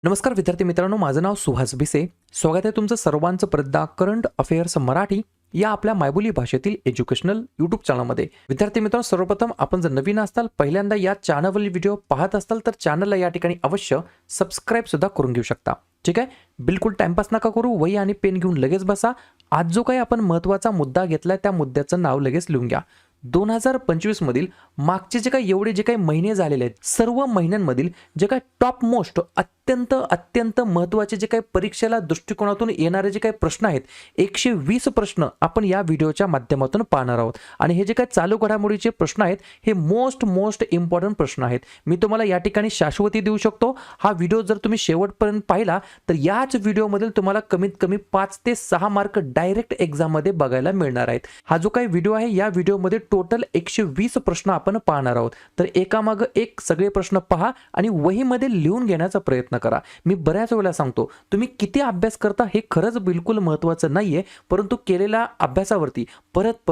नमस्कार विद्यार्थी मित्रांनो, माझं नाव सुहास भिसे. स्वागत आहे तुमचं सर्वांचं परत करंट अफेअर्स मराठी या आपल्या मायबोली भाषेतील एज्युकेशनल यूट्यूब चॅनलमध्ये. विद्यार्थी मित्रांनो, सर्वप्रथम आपण जर नवीन असाल, पहिल्यांदा या चॅनलवरील व्हिडिओ पाहत असाल तर चॅनलला या ठिकाणी अवश्य सबस्क्राईब सुद्धा करून घेऊ शकता. ठीक आहे, बिलकुल टाइमपास नका करू, वही आणि पेन घेऊन लगेच बसा. आज जो काही आपण महत्त्वाचा मुद्दा घेतलाय त्या मुद्द्याचं नाव लगेच लिहून घ्या. 2025 मधील मागचे जे काही महिने झालेले आहेत, सर्व महिन्यांमधील जे काही टॉप मोस्ट अत्यंत महत्त्वाचे जे काही परीक्षेला दृष्टिकोनातून येणारे जे काही प्रश्न आहेत, 120 प्रश्न आपण या व्हिडिओच्या माध्यमातून पाहणार आहोत. आणि हे जे काही चालू घडामोडीचे प्रश्न आहेत हे मोस्ट इम्पॉर्टंट प्रश्न आहेत. मी तुम्हाला या ठिकाणी शाश्वती देऊ शकतो. हा व्हिडिओ जर तुम्ही शेवटपर्यंत पाहिला तर याच व्हिडिओमधील तुम्हाला कमीत कमी 5 ते 6 मार्क डायरेक्ट एक्झाममध्ये बघायला मिळणार आहेत. हा जो काही व्हिडिओ आहे या व्हिडिओमध्ये टोटल 120 प्रश्न आपण पाहणार आहोत. तर एकामागे एक सगळे प्रश्न पहा आणि वहीमध्ये लिहून घेण्याचा प्रयत्न करा. मी बऱ्याच वेळेला सांगतो, तुम्ही किती अभ्यास करता हे खरंच बिलकुल महत्त्वाचं नाहीये, परंतु केलेल्या अभ्यासावरती परत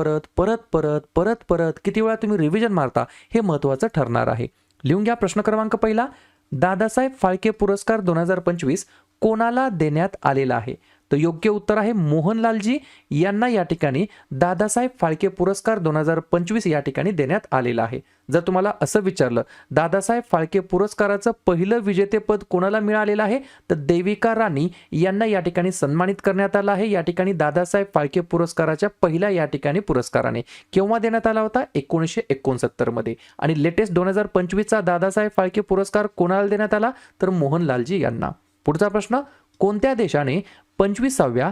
किती वेळा तुम्ही रिव्हिजन मारता हे महत्त्वाचं ठरणार आहे. लिहून घ्या. प्रश्न क्रमांक पहिला, दादासाहेब फाळके पुरस्कार 2025 कोणाला देण्यात आलेला आहे? तर योग्य उत्तर आहे मोहनलालजी यांना या ठिकाणी दादासाहेब फाळके पुरस्कार 2025 या ठिकाणी देण्यात आलेला आहे. जर तुम्हाला असं विचारलं दादासाहेब फाळके पुरस्काराचं पहिलं विजेतेपद कोणाला मिळालेलं आहे, तर देविका राणी यांना या ठिकाणी सन्मानित करण्यात आलं आहे. या ठिकाणी दादासाहेब फाळके पुरस्काराच्या पहिल्या या ठिकाणी पुरस्काराने केव्हा देण्यात आला होता? 1969 मध्ये. आणि लेटेस्ट 2025चा दादासाहेब फाळके पुरस्कार कोणाला देण्यात आला? तर मोहनलालजी यांना. पुढचा प्रश्न, कोणत्या देशाने 25व्या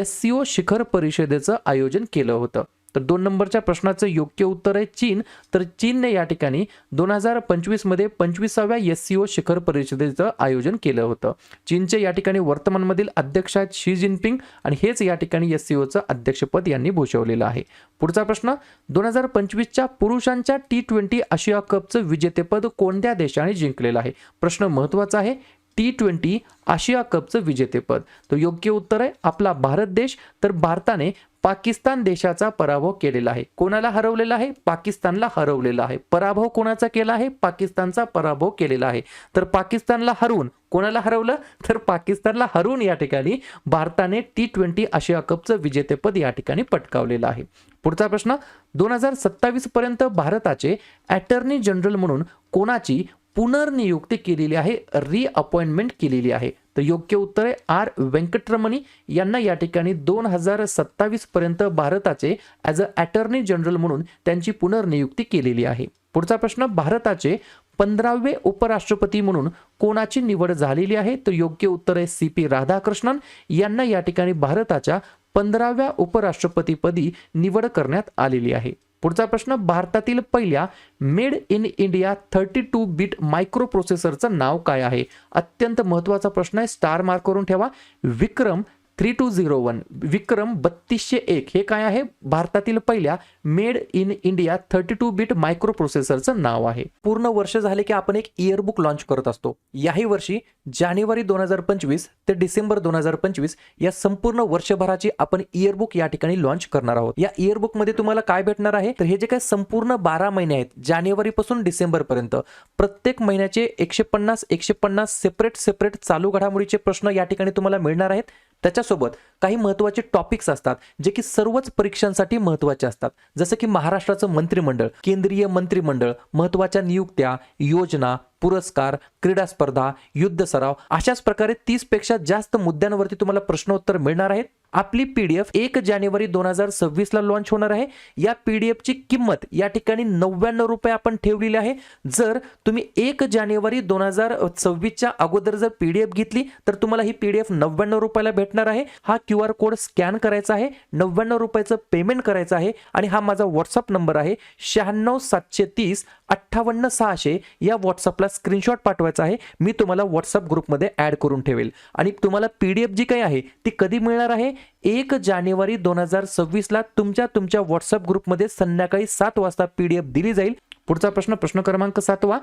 SCO शिखर परिषदेचं आयोजन केलं होतं? तर 2 नंबरच्या प्रश्नाचं योग्य उत्तर आहे चीन. तर चीनने या ठिकाणी 2025 मध्ये 25व्या SCO शिखर परिषदेचं आयोजन केलं होतं. चीनचे या ठिकाणी वर्तमानमधील अध्यक्ष आहेत शी जिनपिंग आणि हेच या ठिकाणी SCOचं अध्यक्षपद यांनी भूषवलेलं आहे. पुढचा प्रश्न, 2025च्या पुरुषांच्या T20 आशिया कपचं विजेतेपद कोणत्या देशाने जिंकलेलं आहे? प्रश्न महत्त्वाचा आहे. T20 आशिया कपचं विजेतेपद. तर योग्य उत्तर आहे आपला भारत देश. तर भारताने पाकिस्तान देशाचा पराभव केलेला आहे. कोणाला हरवलेला आहे? पाकिस्तानला हरवलेला आहे. पराभव कोणाचा केला आहे? पाकिस्तानचा पराभव केलेला आहे. तर पाकिस्तानला हरवून कोणाला हरवलं? तर पाकिस्तानला हरवून या ठिकाणी भारताने T20 आशिया कपचं विजेतेपद या ठिकाणी पटकावलेलं आहे. पुढचा प्रश्न, 2027 पर्यंत भारताचे अटॉर्नी जनरल म्हणून कोणाची पुनर्नियुक्ती केलेली आहे? रिअपॉइंटमेंट केलेली आहे. तर योग्य उत्तर आहे आर व्यंकटरमणी यांना या ठिकाणी 2027 पर्यंत भारताचे ॲज अ अटॉर्नी जनरल म्हणून त्यांची पुनर्नियुक्ती केलेली आहे. पुढचा प्रश्न, भारताचे 15वे उपराष्ट्रपती म्हणून कोणाची निवड झालेली आहे? तर योग्य उत्तर आहे CP राधाकृष्णन यांना या ठिकाणी भारताच्या 15व्या उपराष्ट्रपतीपदी निवड करण्यात आलेली आहे. पुढचा प्रश्न, भारतातील पहिल्या made in India 32 bit micro प्रोसेसरचं नाव काय आहे? अत्यंत महत्त्वाचा प्रश्न आहे, स्टार मार्क करून ठेवा. विक्रम 3201 विक्रम 3201 हे काय आहे? भारतातील पहिल्या made in India 32 bit micro प्रोसेसरचं नाव आहे. पूर्ण वर्ष झाले की आपण एक इयरबुक लॉन्च करत असतो. याही वर्षी जानेवारी 2025 ते डिसेंबर 2025 या संपूर्ण वर्षभराची आपण इयरबुक या ठिकाणी लॉन्च करणार आहोत. या इयरबुक मध्ये तुम्हाला काय भेटणार आहे? तर हे जे काही संपूर्ण 12 महिने आहेत, जानेवारी पासून डिसेंबर पर्यंत, प्रत्येक महिन्याचे 150 सेपरेट चालू घडामोडीचे प्रश्न या ठिकाणी तुम्हाला मिळणार आहेत. त्याच्यासोबत काही महत्त्वाचे टॉपिक्स असतात जे की सर्वच परीक्षांसाठी महत्त्वाचे असतात. जसं की महाराष्ट्राचं मंत्रिमंडळ, केंद्रीय मंत्रिमंडळ, महत्त्वाच्या नियुक्त्या, योजना, पुरस्कार, क्रीडा स्पर्धा, युद्ध सराव, अशाच प्रकारे 30 पेक्षा जास्त मुद्द्यांवरती तुम्हाला प्रश्नोत्तर मिळणार आहेत. आपली PDF 1 जानेवारी 2026 ला लॉन्च होणार आहे. या PDF ची किंमत या ठिकाणी 99 रुपये आपण ठेवलेली आहे. जर तुम्ही 1 जानेवारी 2026च्या अगोदर जर PDF घेतली तर तुम्हाला ही PDF 99 रुपयाला भेटणार आहे. हा QR कोड स्कॅन करायचा आहे, 99 रुपयाचं पेमेंट करायचं आहे आणि हा माझा व्हॉट्सअप नंबर आहे 96 730 58 600 या व्हॉट्सअपला स्क्रीनशॉट पाठवायचा आहे. मी तुम्हाला व्हॉट्सअप ग्रुपमध्ये ऍड करून ठेवेल. आणि तुम्हाला PDF जी काही आहे ती कधी मिळणार आहे? 1 जानेवारी 2026 ला तुमच्या व्हॉट्सअप ग्रुपमध्ये संध्याकाळी 7 वाजता PDF दिली जाईल. पुढचा प्रश्न, प्रश्न क्रमांक 7वा,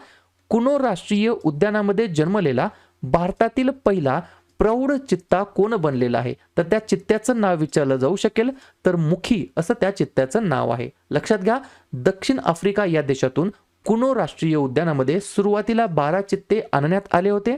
कुनो राष्ट्रीय उद्यानामध्ये जन्मलेला भारतातील पहिला प्रौढ चित्ता कोण बनलेला आहे? तर त्या चित्त्याचं नाव विचारलं जाऊ शकेल. तर मुखी असं त्या चित्त्याचं नाव आहे. लक्षात घ्या, दक्षिण आफ्रिका या देशातून कुनो राष्ट्रीय उद्यानामध्ये सुरुवातीला 12 चित्ते आणण्यात आले होते.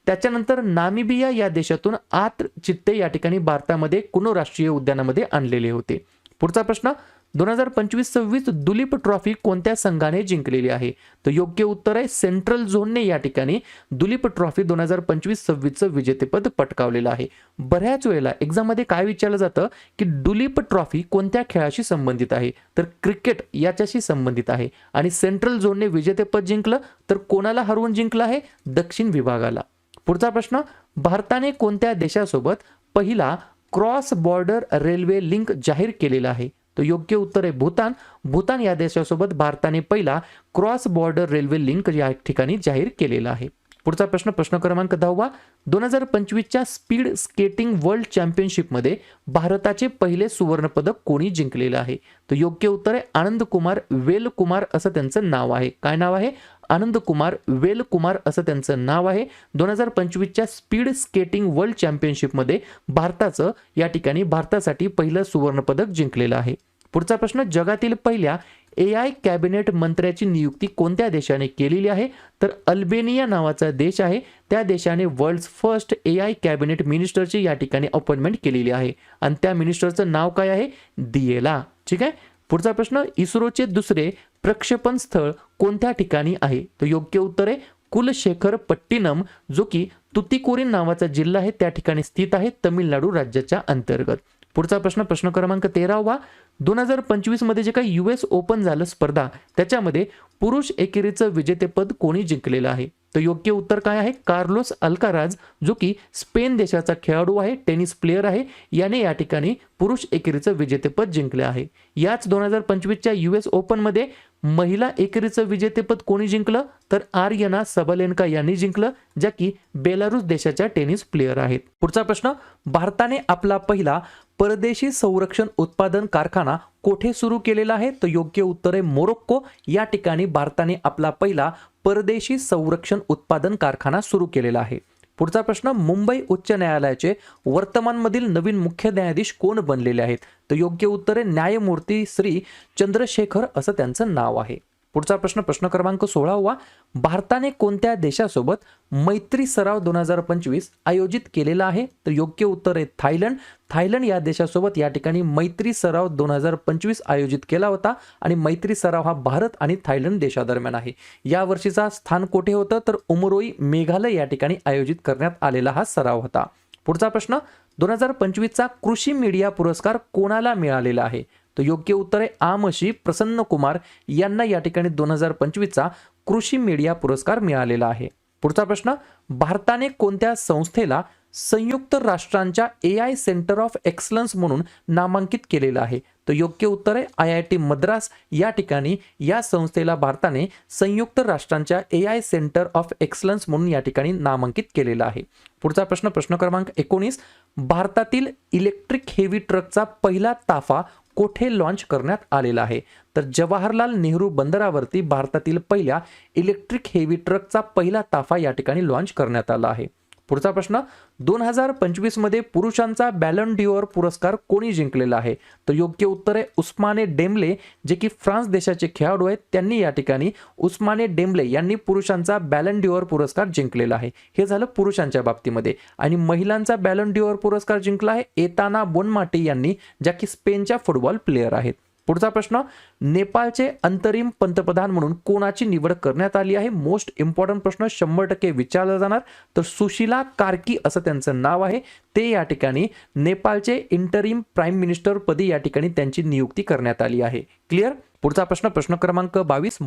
त्याच्यानंतर नामिबिया या देशातून 8 चित्ते या ठिकाणी भारतामध्ये कुनो राष्ट्रीय उद्यानामध्ये आणलेले होते. पुढचा प्रश्न 2025-26 दुलीप ट्रॉफी कोणत्या संघाने जिंकलेली आहे? तर योग्य उत्तर आहे सेंट्रल झोनने या ठिकाणी दुलीप ट्रॉफी 2025-26 विजेतेपद पटकावलेलं आहे. बऱ्याच वेळेला एक्झाममध्ये काय विचारलं जातं की दुलीप ट्रॉफी कोणत्या खेळाशी संबंधित आहे? तर क्रिकेट याच्याशी संबंधित आहे. आणि सेंट्रल झोनने विजेतेपद जिंकलं तर कोणाला हरवून जिंकलं आहे? दक्षिण विभागाला. पुढचा प्रश्न भारताने कोणत्या देशासोबत पहिला क्रॉस बॉर्डर रेल्वे लिंक जाहीर केलेला आहे? तो योग्य उत्तर आहे भूतान. भूतान या देशासोबत भारताने पहिला क्रॉस बॉर्डर रेल्वे लिंक या ठिकाणी जाहीर केलेला आहे. पुढचा प्रश्न प्रश्न क्रमांक 10 2025च्या स्पीड स्केटिंग वर्ल्ड चॅम्पियनशिपमध्ये भारताचे पहिले सुवर्ण पदक कोणी जिंकलेलं आहे? तर योग्य उत्तर आहे आनंद कुमार वेलकुमार असं त्यांचं नाव आहे. काय नाव आहे? आनंद कुमार वेलकुमार असं त्यांचं नाव आहे. 2025च्या स्पीड स्केटिंग वर्ल्ड चॅम्पियनशिपमध्ये भारताचं या ठिकाणी भारतासाठी पहिलं सुवर्ण पदक जिंकलेलं आहे. पुढचा प्रश्न जगातील पहिल्या AI कॅबिनेट मंत्र्याची नियुक्ती कोणत्या देशाने केलेली आहे? तर अल्बेनिया नावाचा देश आहे. त्या देशाने वर्ल्ड फर्स्ट AI कॅबिनेट मिनिस्टरची या ठिकाणी अपॉइंटमेंट केलेली आहे आणि त्या मिनिस्टरचं नाव काय आहे? दिएला. ठीक आहे. पुढचा प्रश्न इस्रोचे दुसरे प्रक्षेपण स्थळ कोणत्या ठिकाणी आहे? तर योग्य उत्तर आहे कुलशेखर पट्टिनम जो की तुतीकोरीन नावाचा जिल्हा आहे त्या ठिकाणी स्थित आहे तमिळनाडू राज्याच्या अंतर्गत. पुढचा प्रश्न प्रश्न क्रमांक 13 2025 मध्ये जे काही US ओपन झालं स्पर्धा त्याच्यामध्ये पुरुष एकेरीचं विजेतेपद कोणी जिंकलेलं आहे? तर योग्य उत्तर काय आहे? कार्लोस अल्काराज जो की स्पेन देशाचा खेळाडू आहे, टेनिस प्लेयर आहे. याने या ठिकाणी पुरुष एकेरीचं विजेतेपद जिंकले आहे. याच 2025च्या US ओपन मध्ये महिला एकेरीचं विजेतेपद कोणी जिंकलं? तर आर्यना सबलेन्का यांनी जिंकलं ज्या की बेलारूस देशाच्या टेनिस प्लेयर आहेत. पुढचा प्रश्न भारताने आपला पहिला परदेशी संरक्षण उत्पादन कारखाना कोठे सुरू केलेला आहे? तर योग्य उत्तर आहे मोरोक्को या ठिकाणी भारताने आपला पहिला परदेशी संरक्षण उत्पादन कारखाना सुरू केलेला आहे. पुढचा प्रश्न मुंबई उच्च न्यायालयाचे वर्तमानमधील नवीन मुख्य न्यायाधीश कोण बनलेले आहेत? तर योग्य उत्तर आहे न्यायमूर्ती श्री चंद्रशेखर असं त्यांचं नाव आहे. पुढचा प्रश्न प्रश्न क्रमांक 16 भारताने कोणत्या देशासोबत मैत्री सराव 2025 आयोजित केलेला आहे? तर योग्य उत्तर आहे थायलंड. थायलंड या देशासोबत या ठिकाणी मैत्री सराव 2025 आयोजित केला होता आणि मैत्री सराव हा भारत आणि थायलंड देशादरम्यान आहे. या वर्षीचा स्थान कोठे होतं? तर उमरोई मेघालय या ठिकाणी आयोजित करण्यात आलेला हा सराव होता. पुढचा प्रश्न 2025चा कृषी मीडिया पुरस्कार कोणाला मिळालेला आहे? तर योग्य उत्तर आहे आमशी प्रसन्न कुमार यांना या ठिकाणी 2025चा कृषी मीडिया पुरस्कार मिळालेला आहे. पुढचा प्रश्न भारताने कोणत्या संस्थेला संयुक्त राष्ट्रांच्या AI सेंटर ऑफ एक्सलन्स म्हणून नामांकित केलेलं आहे? तर योग्य उत्तर आहे IIT मद्रास या ठिकाणी या संस्थेला भारताने संयुक्त राष्ट्रांच्या AI सेंटर ऑफ एक्सलन्स म्हणून या ठिकाणी नामांकित केलेलं आहे. पुढचा प्रश्न प्रश्न क्रमांक 19 भारतातील इलेक्ट्रिक हेवी ट्रकचा पहिला ताफा कोठे लॉन्च करण्यात आलेला आहे? तर जवाहरलाल नेहरू बंदरावरती भारतातील पहिल्या इलेक्ट्रिक हेवी ट्रकचा पहिला ताफा या ठिकाणी लॉन्च करण्यात आला आहे. पुढचा प्रश्न 2025 मध्ये पुरुषांचा बॅलन डिओर पुरस्कार कोणी जिंकलेला आहे? तर योग्य उत्तर आहे उस्माने डेम्बले जे की फ्रान्स देशाचे खेळाडू आहेत. त्यांनी या ठिकाणी उस्माने डेम्बले यांनी पुरुषांचा बॅलन डिओर पुरस्कार जिंकलेला आहे. हे झालं पुरुषांच्या बाबतीमध्ये. आणि महिलांचा बॅलन डिओर पुरस्कार जिंकला आहे एताना बोनमाटी यांनी ज्या की स्पेनच्या फुटबॉल प्लेयर आहेत. पुढचा प्रश्न नेपाळचे अंतरिम पंतप्रधान म्हणून कोणाची निवड करण्यात आली आहे? मोस्ट इम्पॉर्टंट प्रश्न 100% विचारला जाणार. तर सुशीला कार्की असं त्यांचं नाव आहे. ते या ठिकाणी नेपाळचे इंटरिम प्राईम मिनिस्टर पदी या ठिकाणी त्यांची नियुक्ती करण्यात आली आहे. क्लिअर. पुढचा प्रश्न प्रश्न क्रमांक 22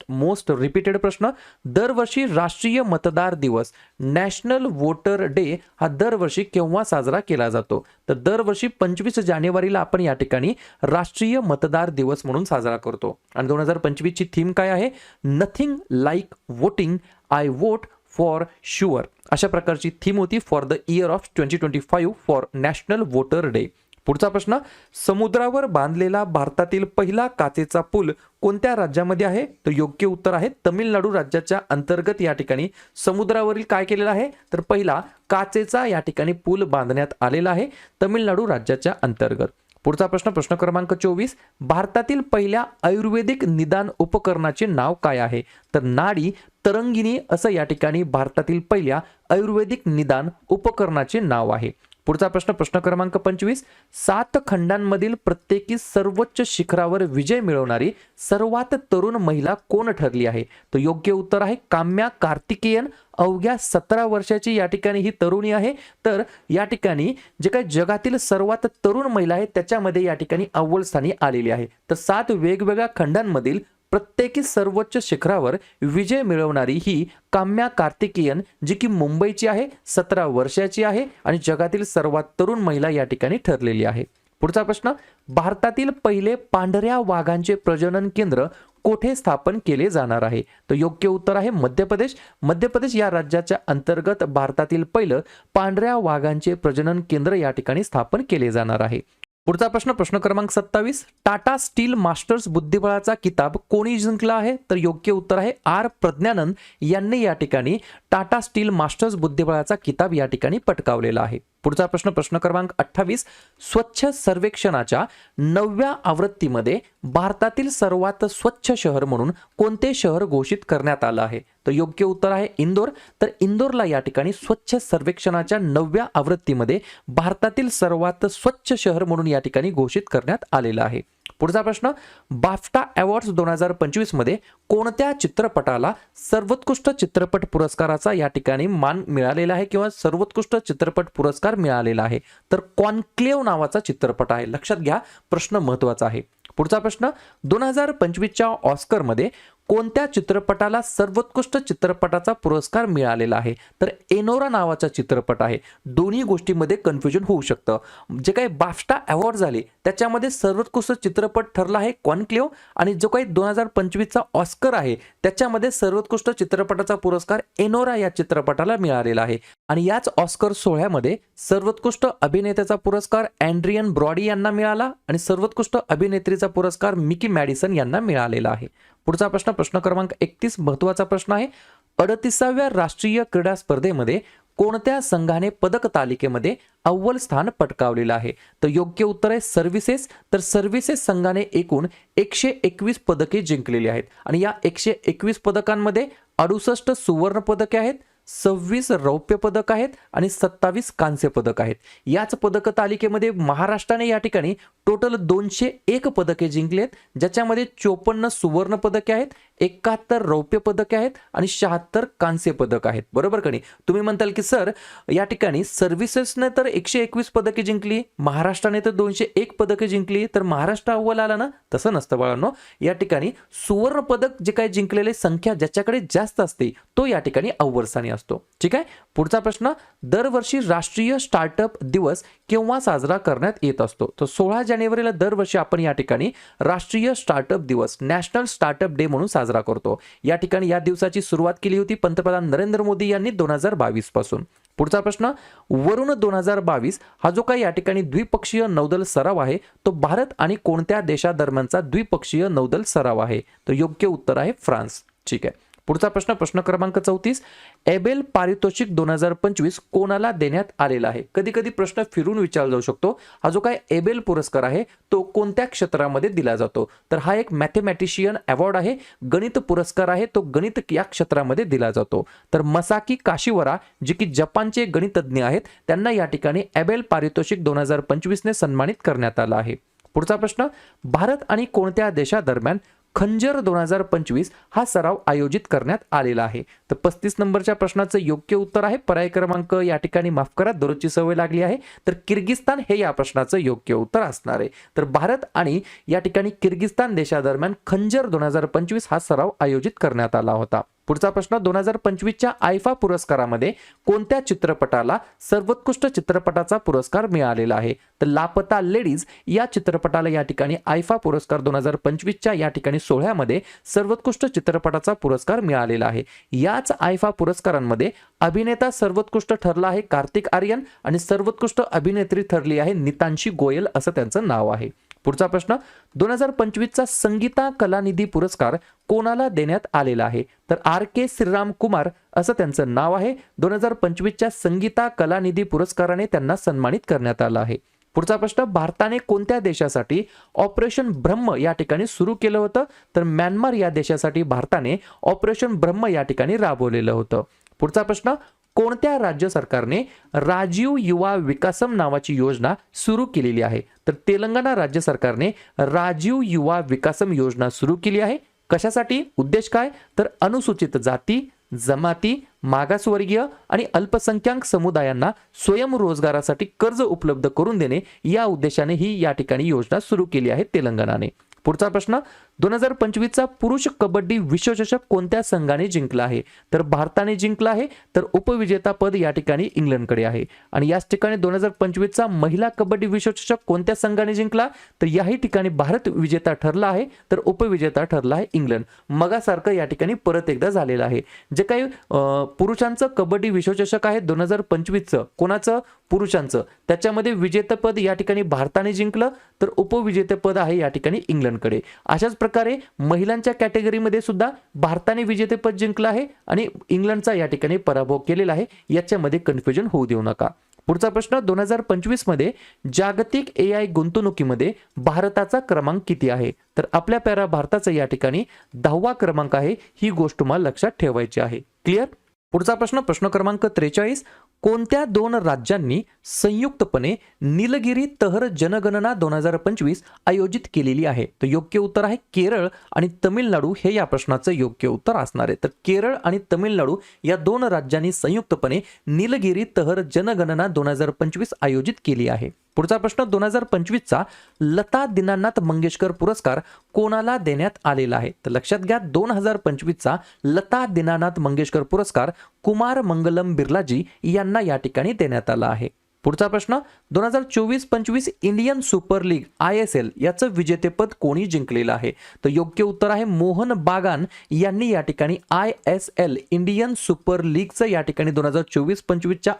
मोस्ट रिपीटेड प्रश्न दरवर्षी राष्ट्रीय मतदार दिवस नॅशनल वोटर डे हा दरवर्षी केव्हा साजरा केला जातो? तर दरवर्षी 25 जानेवारीला आपण या ठिकाणी राष्ट्रीय मतदार दिवस म्हणून साजरा करतो. आणि 2025 ची थीम काय आहे? Nothing like voting I vote for sure अशा प्रकारची थीम होती for the year of 2025 for national voter day. पुढचा प्रश्न समुद्रावर बांधलेला भारतातील पहिला काचेचा पूल कोणत्या राज्यामध्ये आहे? तर योग्य उत्तर आहे तमिळनाडू राज्याच्या अंतर्गत या ठिकाणी समुद्रावरील काय केलेला आहे? तर पहिला काचेचा या ठिकाणी पूल बांधण्यात आलेला आहे तमिळनाडू राज्याच्या अंतर्गत. पुढचा प्रश्न प्रश्न क्रमांक 24, भारतातील पहिल्या आयुर्वेदिक निदान उपकरणाचे नाव काय आहे? तर नाडी तरंगिणी असं या ठिकाणी भारतातील पहिल्या आयुर्वेदिक निदान उपकरणाचे नाव आहे. पुढचा प्रश्न प्रश्न क्रमांक 25, 7 खंडांमधील प्रत्येकी सर्वोच्च शिखरावर विजय मिळवणारी सर्वात तरुण महिला कोण ठरली आहे? तर योग्य उत्तर आहे काम्या कार्तिकेयन. अवघ्या 17 वर्षाची या ठिकाणी ही तरुणी आहे. तर या ठिकाणी जे काही जगातील सर्वात तरुण महिला आहे त्याच्यामध्ये या ठिकाणी अव्वल स्थानी आलेली आहे. तर 7 वेगवेगळ्या खंडांमधील प्रत्येकी सर्वोच्च शिखरावर विजय मिळवणारी ही काम्या कार्तिकेयन, जी की मुंबईची आहे, 17 वर्षाची आहे आणि जगातील सर्वात तरुण महिला या ठिकाणी ठरलेली आहे. पुढचा प्रश्न, भारतातील पहिले पांढऱ्या वाघांचे प्रजनन केंद्र कोठे स्थापन केले जाणार आहे? तर योग्य उत्तर आहे मध्य प्रदेश. मध्य प्रदेश या राज्याच्या अंतर्गत भारतातील पहिलं पांढऱ्या वाघांचे प्रजनन केंद्र या ठिकाणी स्थापन केले जाणार आहे. पुढचा प्रश्न प्रश्न क्रमांक 27, टाटा स्टील मास्टर्स बुद्धिबळाचा किताब कोणी जिंकला आहे? तर योग्य उत्तर आहे आर प्रज्ञानंद यांनी या ठिकाणी टाटा स्टील मास्टर्स बुद्धिबळाचा किताब या ठिकाणी पटकावलेला आहे. पुढचा प्रश्न प्रश्न क्रमांक 28, स्वच्छ सर्वेक्षणाच्या 9व्या आवृत्तीमध्ये भारतातील सर्वात स्वच्छ शहर म्हणून कोणते शहर घोषित करण्यात आलं आहे? तर योग्य उत्तर आहे इंदोर. तर इंदोरला या ठिकाणी स्वच्छ सर्वेक्षणाच्या 9व्या आवृत्तीमध्ये भारतातील सर्वात स्वच्छ शहर म्हणून या ठिकाणी घोषित करण्यात आलेलं आहे. पुढचा प्रश्न, बाफ्टा अवॉर्ड्स 2025 मध्ये कोणत्या चित्रपटाला सर्वोत्कृष्ट चित्रपट पुरस्काराचा या ठिकाणी मान मिळालेला आहे किंवा सर्वोत्कृष्ट चित्रपट पुरस्कार मिळालेला आहे? तर कॉन्क्लेव्ह नावाचा चित्रपट आहे. लक्षात घ्या, प्रश्न महत्त्वाचा आहे. पुढचा प्रश्न, 2025च्या ऑस्करमध्ये कोणत्या चित्रपटाला सर्वोत्कृष्ट चित्रपटाचा पुरस्कार मिळालेला आहे? तर एनोरा नावाचा चित्रपट आहे. दोन्ही गोष्टींमध्ये कन्फ्युजन होऊ शकतं. जे काही बाफ्टा अवॉर्ड झाले त्याच्यामध्ये सर्वोत्कृष्ट चित्रपट ठरला आहे कॉन्क्लेव्ह, आणि जो काही 2025चा ऑस्कर आहे त्याच्यामध्ये सर्वोत्कृष्ट चित्रपटाचा पुरस्कार एनोरा या चित्रपटाला मिळालेला आहे. आणि याच ऑस्कर सोहळ्यामध्ये सर्वोत्कृष्ट अभिनेत्याचा पुरस्कार अँड्रियन ब्रॉडी यांना मिळाला आणि सर्वोत्कृष्ट अभिनेत्रीचा पुरस्कार मिकी मॅडिसन यांना मिळालेला आहे. पुढचा प्रश्न प्रश्न क्रमांक 31 महत्त्वाचा प्रश्न आहे. 38व्या राष्ट्रीय क्रीडा स्पर्धेमध्ये कोणत्या संघाने पदक तालिकेमध्ये अव्वल स्थान पटकावलेलं आहे? तर योग्य उत्तर आहे सर्व्हिसेस. तर सर्व्हिसेस संघाने एकूण 121 पदके जिंकलेली आहेत आणि या 121 पदकांमध्ये 68 सुवर्ण पदके आहेत, 26 रौप्य पदक आहेत आणि 27 कांस्य पदक आहेत. याच पदक तालिकेमध्ये महाराष्ट्राने या ठिकाणी टोटल 201 पदके जिंकलेत, ज्याच्यामध्ये 54 सुवर्ण पदके आहेत, 71 रौप्य पदके आहेत आणि 76 कांस्य पदक आहेत. बरोबर का नाही? तुम्ही म्हणताल की सर या ठिकाणी सर्व्हिसेसने तर 121 पदके जिंकली, महाराष्ट्राने तर 201 पदके जिंकली, तर महाराष्ट्र अव्वल आला ना? तसं नसतं बाळांनो. या ठिकाणी सुवर्ण पदक जे काही जिंकलेले संख्या ज्याच्याकडे जास्त असते तो या ठिकाणी अव्वल स्थानी असतो. ठीक आहे. पुढचा प्रश्न, दरवर्षी राष्ट्रीय स्टार्टअप दिवस केव्हा साजरा करण्यात येत असतो? तर 16 जानेवारीला दरवर्षी आपण या ठिकाणी राष्ट्रीय स्टार्टअप दिवस, नॅशनल स्टार्टअप डे म्हणून साजरा करतो. या ठिकाणी या दिवसाची सुरुवात केली होती पंतप्रधान नरेंद्र मोदी यांनी 2022 पासून. पुढचा प्रश्न, वरुण 2022 हा जो काही या ठिकाणी द्विपक्षीय नौदल सराव आहे तो भारत आणि कोणत्या देशादरम्यानचा द्विपक्षीय नौदल सराव आहे? तर योग्य उत्तर आहे फ्रान्स. ठीक आहे. पुढचा प्रश्न प्रश्न क्रमांक 34, एबेल पारितोषिक 2025 कोणाला देण्यात आलेला आहे? कधी कधी प्रश्न फिरून विचारला जाऊ शकतो. हा जो काय एबेल पुरस्कार आहे तो कोणत्या क्षेत्रामध्ये दिला जातो? तर हा एक मॅथमॅटिशियन अवॉर्ड आहे, गणित पुरस्कार आहे, तो गणित या क्षेत्रामध्ये दिला जातो. तर मसाकी काशिवरा जे की जपानचे गणितज्ञ आहेत त्यांना या ठिकाणी एबेल पारितोषिक 2025 ने सन्मानित करण्यात आलं आहे. पुढचा प्रश्न, भारत आणि कोणत्या देशादरम्यान खंजर 2025 हा सराव आयोजित करण्यात आलेला आहे? तर 35 नंबरच्या प्रश्नाचं योग्य उत्तर आहे, पर्याय क्रमांक या ठिकाणी माफ करा, दररोजची सवय लागली आहे, तर किर्गिस्तान हे या प्रश्नाचं योग्य उत्तर असणार आहे. तर भारत आणि या ठिकाणी किर्गिस्तान देशादरम्यान खंजर 2025 हा सराव आयोजित करण्यात आला होता. पुढचा प्रश्न, 2025च्या आयफा पुरस्कारामध्ये कोणत्या चित्रपटाला सर्वोत्कृष्ट चित्रपटाचा पुरस्कार मिळालेला आहे? तर लापता लेडीज या चित्रपटाला या ठिकाणी आयफा पुरस्कार 2025च्या या ठिकाणी सोहळ्यामध्ये सर्वोत्कृष्ट चित्रपटाचा पुरस्कार मिळालेला आहे. याच आयफा पुरस्कारांमध्ये अभिनेता सर्वोत्कृष्ट ठरला आहे कार्तिक आर्यन आणि सर्वोत्कृष्ट अभिनेत्री ठरली आहे नितांशी गोयल असं त्यांचं नाव आहे. पुढचा प्रश्न, 2025चा संगीता कलानिधी पुरस्कार कोणाला देण्यात आलेला आहे? तर आर के श्रीराम कुमार असं त्यांचं नाव आहे. 2025च्या संगीता कलानिधी पुरस्काराने त्यांना सन्मानित करण्यात आलं आहे. पुढचा प्रश्न, भारताने कोणत्या देशासाठी ऑपरेशन ब्रह्म या ठिकाणी सुरू केलं होतं? तर म्यानमार या देशासाठी भारताने ऑपरेशन ब्रह्म या ठिकाणी राबवलेलं होतं. पुढचा प्रश्न, कोणत्या राज्य सरकारने राजीव युवा विकासम नावाची योजना सुरू केलेली आहे? तर तेलंगणा राज्य सरकारने राजीव युवा विकासम योजना सुरू केली आहे. कशासाठी? उद्देश काय? तर अनुसूचित जाती, जमाती, मागासवर्गीय आणि अल्पसंख्याक समुदायांना स्वयंरोजगारासाठी कर्ज उपलब्ध करून देणे या उद्देशाने ही या ठिकाणी योजना सुरू केली आहे तेलंगणाने. पुढचा प्रश्न, 2025चा पुरुष कबड्डी विश्वचषक कोणत्या संघाने जिंकला आहे? तर भारताने जिंकला आहे. तर उपविजेता पद या ठिकाणी इंग्लंडकडे आहे. आणि याच ठिकाणी 2025चा महिला कबड्डी विश्वचषक कोणत्या संघाने जिंकला? तर याही ठिकाणी भारत विजेता ठरला आहे, तर उपविजेता ठरला आहे इंग्लंड. मगासारखं या ठिकाणी परत एकदा झालेलं आहे. जे काही पुरुषांचं कबड्डी विश्वचषक आहे 2025चं, कोणाचं? पुरुषांचं, त्याच्यामध्ये विजेतेपद या ठिकाणी भारताने जिंकलं, तर उपविजेतेपद आहे या ठिकाणी इंग्लंडकडे. अशाच प्रकारे महिलांच्या कॅटेगरीमध्ये सुद्धा भारताने विजेतेपद जिंकलं आहे आणि इंग्लंडचा या ठिकाणी पराभव केलेला आहे. याच्यामध्ये कन्फ्युजन होऊ देऊ नका. पुढचा प्रश्न, 2025 मध्ये जागतिक AI गुंतवणुकीमध्ये भारताचा क्रमांक किती आहे? तर आपल्या प्यारा भारताचा या ठिकाणी 10वा क्रमांक आहे. ही गोष्ट तुम्हाला लक्षात ठेवायची आहे. क्लिअर? पुढचा प्रश्न, प्रश्न क्रमांक 43, कोणत्या 2 राज्यांनी संयुक्तपणे निलगिरी तहर जनगणना 2025 आयोजित केलेली आहे? तर योग्य उत्तर आहे केरळ आणि तमिळनाडू हे या प्रश्नाचं योग्य उत्तर असणार आहे. तर केरळ आणि तमिळनाडू या 2 राज्यांनी संयुक्तपणे निलगिरी तहर जनगणना 2025 आयोजित केली आहे. पुढचा प्रश्न, 2025चा लता दीनानाथ मंगेशकर पुरस्कार कोणाला देण्यात आलेला आहे? तर लक्षात घ्या, 2025चा लता दीनानाथ मंगेशकर पुरस्कार कुमार मंगलम बिर्लाजी यांना या ठिकाणी देण्यात आला आहे. पुढचा प्रश्न, 2024-25 इंडियन सुपर लीग ISL याचं विजेतेपद कोणी जिंकलेलं आहे? तर योग्य उत्तर आहे मोहन बागान यांनी या ठिकाणी ISL इंडियन सुपर लीगचं या ठिकाणी 2024-25च्या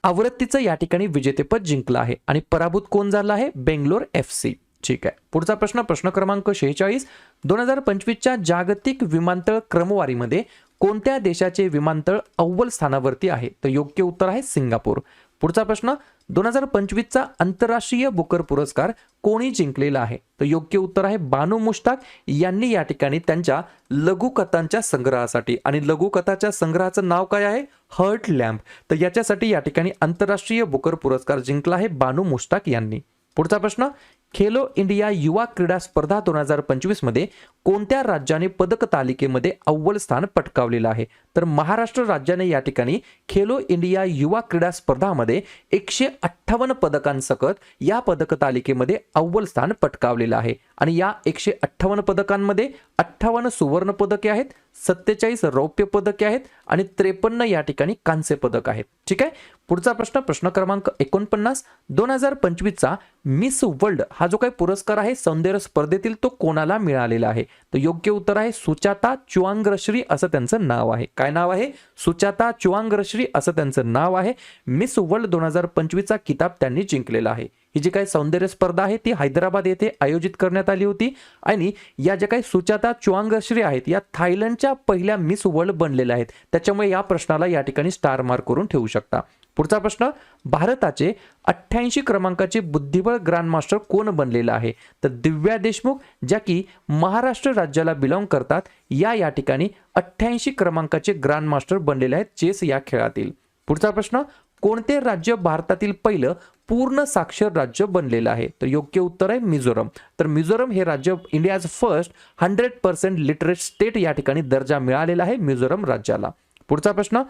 आवृत्तीचं या ठिकाणी विजेतेपद जिंकलं आहे. आणि पराभूत कोण झाला आहे? बेंगलोर FC. ठीक आहे. पुढचा प्रश्न, प्रश्न क्रमांक 46, 2025च्या जागतिक विमानतळ क्रमवारीमध्ये कोणत्या देशाचे विमानतळ अव्वल स्थानावरती आहे? तर योग्य उत्तर आहे सिंगापूर. पुढचा प्रश्न, 2025चा आंतरराष्ट्रीय बुकर पुरस्कार कोणी जिंकलेला आहे? तर योग्य उत्तर आहे बानू मुश्ताक यांनी या ठिकाणी त्यांच्या लघुकथांच्या संग्रहासाठी, आणि लघुकथाच्या संग्रहाचं नाव काय आहे? Heart Lamp. तर याच्यासाठी या ठिकाणी आंतरराष्ट्रीय बुकर पुरस्कार जिंकला आहे बानू मुश्ताक यांनी. पुढचा प्रश्न, खेलो इंडिया युवा क्रीडा स्पर्धा 2025 मध्ये कोणत्या राज्याने पदक तालिकेमध्ये अव्वल स्थान पटकावलेलं आहे? तर महाराष्ट्र राज्याने या ठिकाणी खेलो इंडिया युवा क्रीडा स्पर्धामध्ये 158 पदकांसकट या पदक तालिकेमध्ये अव्वल स्थान पटकावलेलं आहे. आणि या 158 पदकांमध्ये 58 सुवर्ण पदके आहेत, 47 रौप्य पदके आहेत आणि 53 या ठिकाणी कांस्य पदक आहेत. ठीक आहे. पुढचा प्रश्न, प्रश्न क्रमांक 49, 2025चा मिस वर्ल्ड हा जो काही पुरस्कार आहे सौंदर्य स्पर्धेतील तो कोणाला मिळालेला आहे? तर योग्य उत्तर आहे सुचाता चुआंग्रश्री असं त्यांचं नाव आहे. काय नाव आहे? सुचाता चुआंग्रश्री असं त्यांचं नाव आहे. मिस वर्ल्ड 2025चा किताब त्यांनी जिंकलेला आहे. ही जी काही सौंदर्य स्पर्धा आहे ती हैदराबाद येथे आयोजित करण्यात आली होती आणि या ज्या काही सुचाता चुआंग्रश्री आहेत या थायलंडच्या पहिल्या मिस वर्ल्ड बनलेल्या आहेत. त्याच्यामुळे या प्रश्नाला या ठिकाणी स्टार मार्क करून ठेवू शकता. पुढचा प्रश्न, भारताचे 88 क्रमांकाचे बुद्धिबळ ग्रँडमास्टर कोण बनलेला आहे? तर दिव्या देशमुख, ज्या की महाराष्ट्र राज्याला बिलॉंग करतात, या ठिकाणी 88 क्रमांकाचे ग्रँडमास्टर बनलेले आहेत चेस या खेळातील. पुढचा प्रश्न, कोणते राज्य भारतातील पहिलं पूर्ण साक्षर राज्य बनलेलं आहे? तर योग्य उत्तर आहे मिझोरम. तर मिझोरम हे राज्य इंडियाज फर्स्ट 100% लिटरेट स्टेट या ठिकाणी दर्जा मिळालेला आहे मिझोरम राज्याला. पुढचा प्रश्न,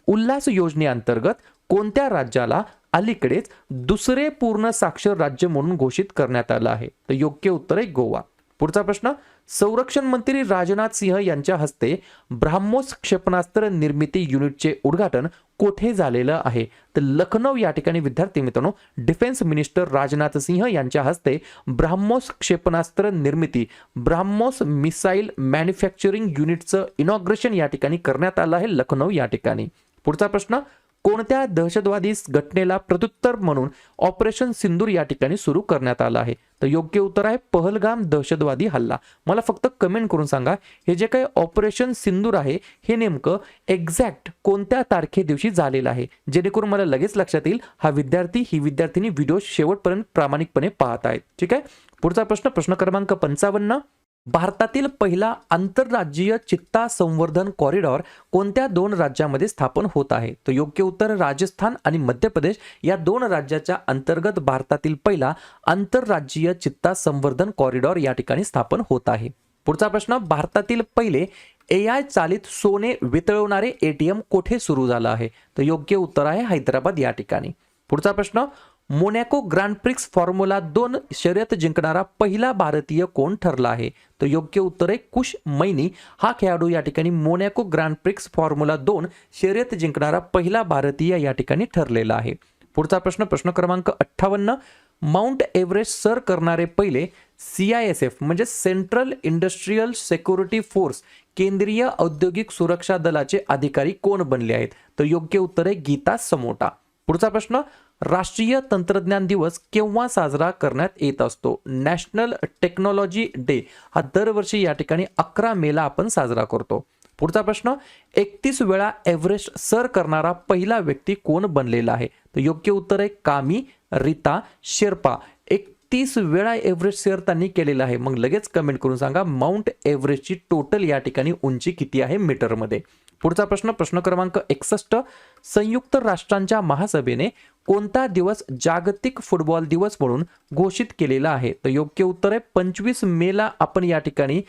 उल्हास योजनेअंतर्गत कोणत्या राज्याला अलीकडेच दुसरे पूर्ण साक्षर राज्य म्हणून घोषित करण्यात आलं आहे? तर योग्य उत्तर आहे गोवा. पुढचा प्रश्न, संरक्षण मंत्री राजनाथ सिंह यांच्या हस्ते ब्राह्मोस क्षेपणास्त्र निर्मिती युनिटचे उद्घाटन कोठे झालेलं आहे? तर लखनौ या ठिकाणी विद्यार्थी मित्रांनो डिफेन्स मिनिस्टर राजनाथ सिंह यांच्या हस्ते ब्राह्मोस क्षेपणास्त्र निर्मिती ब्राह्मोस मिसाईल मॅन्युफॅक्चरिंग युनिटचं इनॉग्रेशन या ठिकाणी करण्यात आलं आहे लखनौ या ठिकाणी. पुढचा प्रश्न, कोणत्या दहशतवादी घटनेला प्रत्युत्तर म्हणून ऑपरेशन सिंदूर या ठिकाणी सुरू करण्यात आलं आहे? तर योग्य उत्तर आहे पहलगाम दहशतवादी हल्ला. मला फक्त कमेंट करून सांगा, हे जे काही ऑपरेशन सिंदूर आहे हे नेमकं एक्झॅक्ट कोणत्या तारखे दिवशी झालेलं आहे, जेणेकरून मला लगेच लक्षात येईल हा विद्यार्थी ही विद्यार्थिनी व्हिडिओ शेवटपर्यंत प्रामाणिकपणे पाहत आहेत. ठीक आहे. पुढचा प्रश्न, प्रश्न क्रमांक 55. भारतातील पहिला आंतरराज्यीय चित्ता संवर्धन कॉरिडॉर कोणत्या दोन राज्यामध्ये स्थापन होत आहे? तर योग्य उत्तर राजस्थान आणि मध्य प्रदेश या दोन राज्याच्या अंतर्गत भारतातील पहिला आंतरराज्यीय चित्ता संवर्धन कॉरिडॉर या ठिकाणी स्थापन होत आहे. पुढचा प्रश्न, भारतातील पहिले AI चालित सोने वितळवणारे ATM कोठे सुरू झालं आहे? तर योग्य उत्तर आहे हैदराबाद या ठिकाणी. पुढचा प्रश्न, मोनॅको ग्रँड प्रिक्स फॉर्म्युला 2 शर्यत जिंकणारा पहिला भारतीय कोण ठरला आहे? तर योग्य उत्तर आहे कुश मैनी. हा खेळाडू या ठिकाणी मोनॅको ग्रँड प्रिक्स फॉर्म्युला 2 शर्यत जिंकणारा पहिला भारतीय या ठिकाणी ठरलेला आहे. पुढचा प्रश्न, प्रश्न क्रमांक 58. माउंट एव्हरेस्ट सर करणारे पहिले CISF म्हणजे सेंट्रल इंडस्ट्रियल सिक्युरिटी फोर्स केंद्रीय औद्योगिक सुरक्षा दलाचे अधिकारी कोण बनले आहेत? तर योग्य उत्तर आहे गीता समोटा. पुढचा प्रश्न, राष्ट्रीय तंत्रज्ञान दिवस केव्हा साजरा करण्यात येत असतो? नॅशनल टेक्नॉलॉजी डे हा दरवर्षी या ठिकाणी 11 मेला आपण साजरा करतो. पुढचा प्रश्न, 31 वेळा एव्हरेस्ट सर करणारा पहिला व्यक्ती कोण बनलेला आहे? तर योग्य उत्तर आहे कामी रीता शेर्पा. 31 वेळा एव्हरेस्ट सर त्यांनी केलेला आहे. मग लगेच कमेंट करून सांगा माउंट एव्हरेस्टची टोटल या ठिकाणी उंची किती आहे मीटरमध्ये. पुढचा प्रश्न, प्रश्न क्रमांक 61. संयुक्त राष्ट्रांच्या महासभेने कोणता दिवस जागतिक फुटबॉल दिवस म्हणून घोषित केलेला आहे? तर योग्य उत्तर आहे 25 मेला आपण या ठिकाणी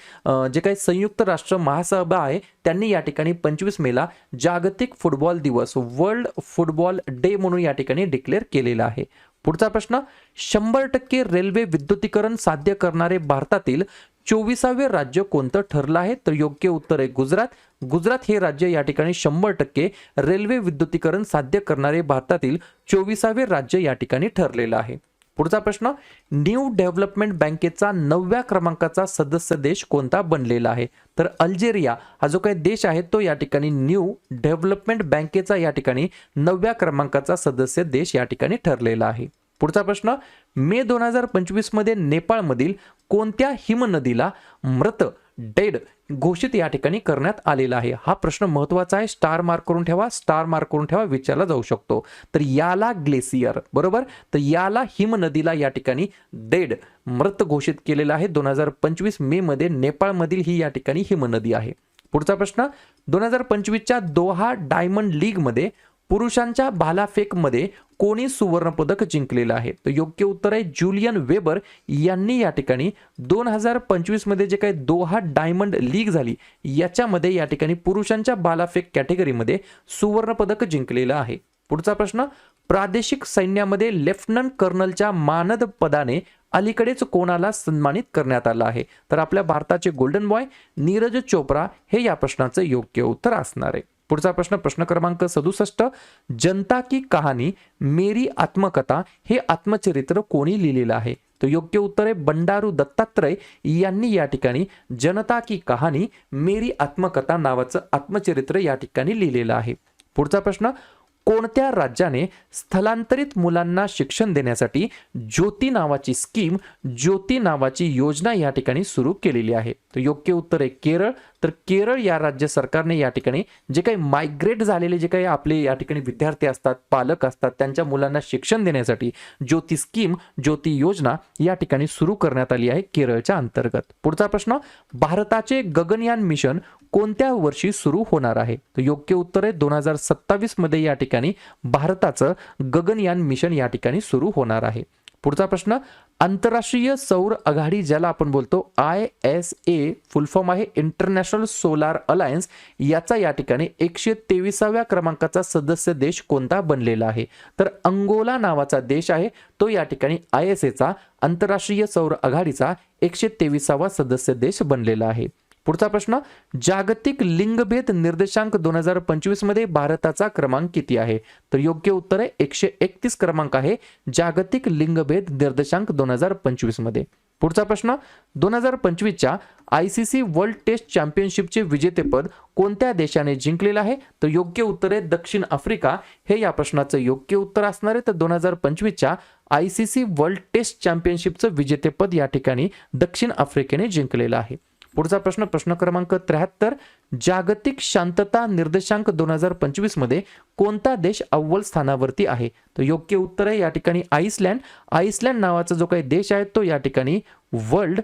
जे काही संयुक्त राष्ट्र महासभा आहे त्यांनी या ठिकाणी 25 मेला जागतिक फुटबॉल दिवस वर्ल्ड फुटबॉल डे म्हणून या ठिकाणी डिक्लेअर केलेला आहे. पुढचा प्रश्न, 100% रेल्वे विद्युतीकरण साध्य करणारे भारतातील 24वे राज्य कोणतं ठरलं आहे? तर योग्य उत्तर आहे गुजरात. गुजरात हे राज्य या ठिकाणी 100% रेल्वे विद्युतीकरण साध्य करणारे भारतातील 24वे राज्य या ठिकाणी ठरलेलं आहे. पुढचा प्रश्न, न्यू डेव्हलपमेंट बँकेचा 9व्या क्रमांकाचा सदस्य देश कोणता बनलेला आहे? तर अल्जेरिया हा जो काही देश आहे तो या ठिकाणी न्यू डेव्हलपमेंट बँकेचा या ठिकाणी 9व्या क्रमांकाचा सदस्य देश या ठिकाणी ठरलेला आहे. पुढचा प्रश्न, मे 2025 मध्ये नेपाळमधील कोणत्या हिमनदीला मृत डेड घोषित या ठिकाणी करण्यात आलेला आहे? हा प्रश्न महत्वाचा आहे. स्टार मार्क करून ठेवा, स्टार मार्क करून ठेवा, विचारला जाऊ शकतो. तर याला ग्लेसियर, बरोबर. तर याला हिमनदीला या ठिकाणी डेड मृत घोषित केलेला आहे. 2025 मे मध्ये नेपाळमधील ही या ठिकाणी हिमनदी आहे. पुढचा प्रश्न, 2025च्या दोहा डायमंड लीग मध्ये पुरुषांच्या भालाफेकमध्ये कोणी सुवर्ण पदक जिंकलेलं आहे? तर योग्य उत्तर आहे जुलियन वेबर यांनी या ठिकाणी 2025 मध्ये जे काही दोहा डायमंड लीग झाली याच्यामध्ये या ठिकाणी पुरुषांच्या भालाफेक कॅटेगरीमध्ये सुवर्ण पदक जिंकलेलं आहे. पुढचा प्रश्न, प्रादेशिक सैन्यामध्ये लेफ्टनंट कर्नलच्या मानद पदाने अलीकडेच कोणाला सन्मानित करण्यात आलं आहे? तर आपल्या भारताचे गोल्डन बॉय नीरज चोप्रा हे या प्रश्नाचं योग्य उत्तर असणार आहे. पुढचा प्रश्न, प्रश्न क्रमांक 67. जनता की कहाणी मेरी आत्मकथा हे आत्मचरित्र कोणी लिहिलेलं आहे? तर योग्य उत्तर आहे बंडारू दत्तात्रय यांनी या ठिकाणी जनता की कहाणी मेरी आत्मकथा नावाचं आत्मचरित्र या ठिकाणी लिहिलेलं आहे. पुढचा प्रश्न, कोणत्या राज्याने स्थलांतरित मुलांना शिक्षण देण्यासाठी ज्योती नावाची स्कीम, ज्योती नावाची योजना या ठिकाणी सुरू केलेली आहे? तर योग्य उत्तर आहे केरळ. तर केरळ या राज्य सरकारने या ठिकाणी जे काही मायग्रेट झालेले जे काही आपले या ठिकाणी विद्यार्थी असतात, पालक असतात, त्यांच्या मुलांना शिक्षण देण्यासाठी ज्योती स्कीम, ज्योती योजना या ठिकाणी सुरू करण्यात आली आहे केरळच्या अंतर्गत. पुढचा प्रश्न, भारताचे गगनयान मिशन कोणत्या वर्षी सुरू होणार आहे? तर योग्य उत्तर आहे 2027 मध्ये या ठिकाणी भारताचं गगनयान मिशन या ठिकाणी सुरू होणार आहे. पुढचा प्रश्न, आंतरराष्ट्रीय सौर आघाडी ज्याला आपण बोलतो ISA फुल फॉर्म आहे इंटरनॅशनल सोलार अलायन्स, याचा या ठिकाणी 123व्या क्रमांकाचा सदस्य देश कोणता बनलेला आहे? तर अंगोला नावाचा देश आहे तो या ठिकाणी ISAचा आंतरराष्ट्रीय सौर आघाडीचा 123वा सदस्य देश बनलेला आहे. पुढचा प्रश्न, जागतिक लिंगभेद निर्देशांक 2025 मध्ये भारताचा क्रमांक किती आहे? तर योग्य उत्तर आहे 131 क्रमांक आहे जागतिक लिंगभेद निर्देशांक 2025 मध्ये. पुढचा प्रश्न, 2025च्या ICC वर्ल्ड टेस्ट चॅम्पियनशिपचे विजेतेपद कोणत्या देशाने जिंकलेलं आहे? तर योग्य उत्तर आहे दक्षिण आफ्रिका. हे या प्रश्नाचं योग्य उत्तर असणार आहे. तर 2025च्या ICC वर्ल्ड टेस्ट चॅम्पियनशिपचं विजेतेपद या ठिकाणी दक्षिण आफ्रिकेने जिंकलेलं आहे. पुढचा प्रश्न, प्रश्न क्रमांक 73, जागतिक शांतता निर्देशांक 2025 मध्ये कोणता देश अव्वल स्थानावरती आहे? तर योग्य उत्तर आहे या ठिकाणी आइसलँड. आइसलँड नावाचा जो काही देश आहे तो या ठिकाणी वर्ल्ड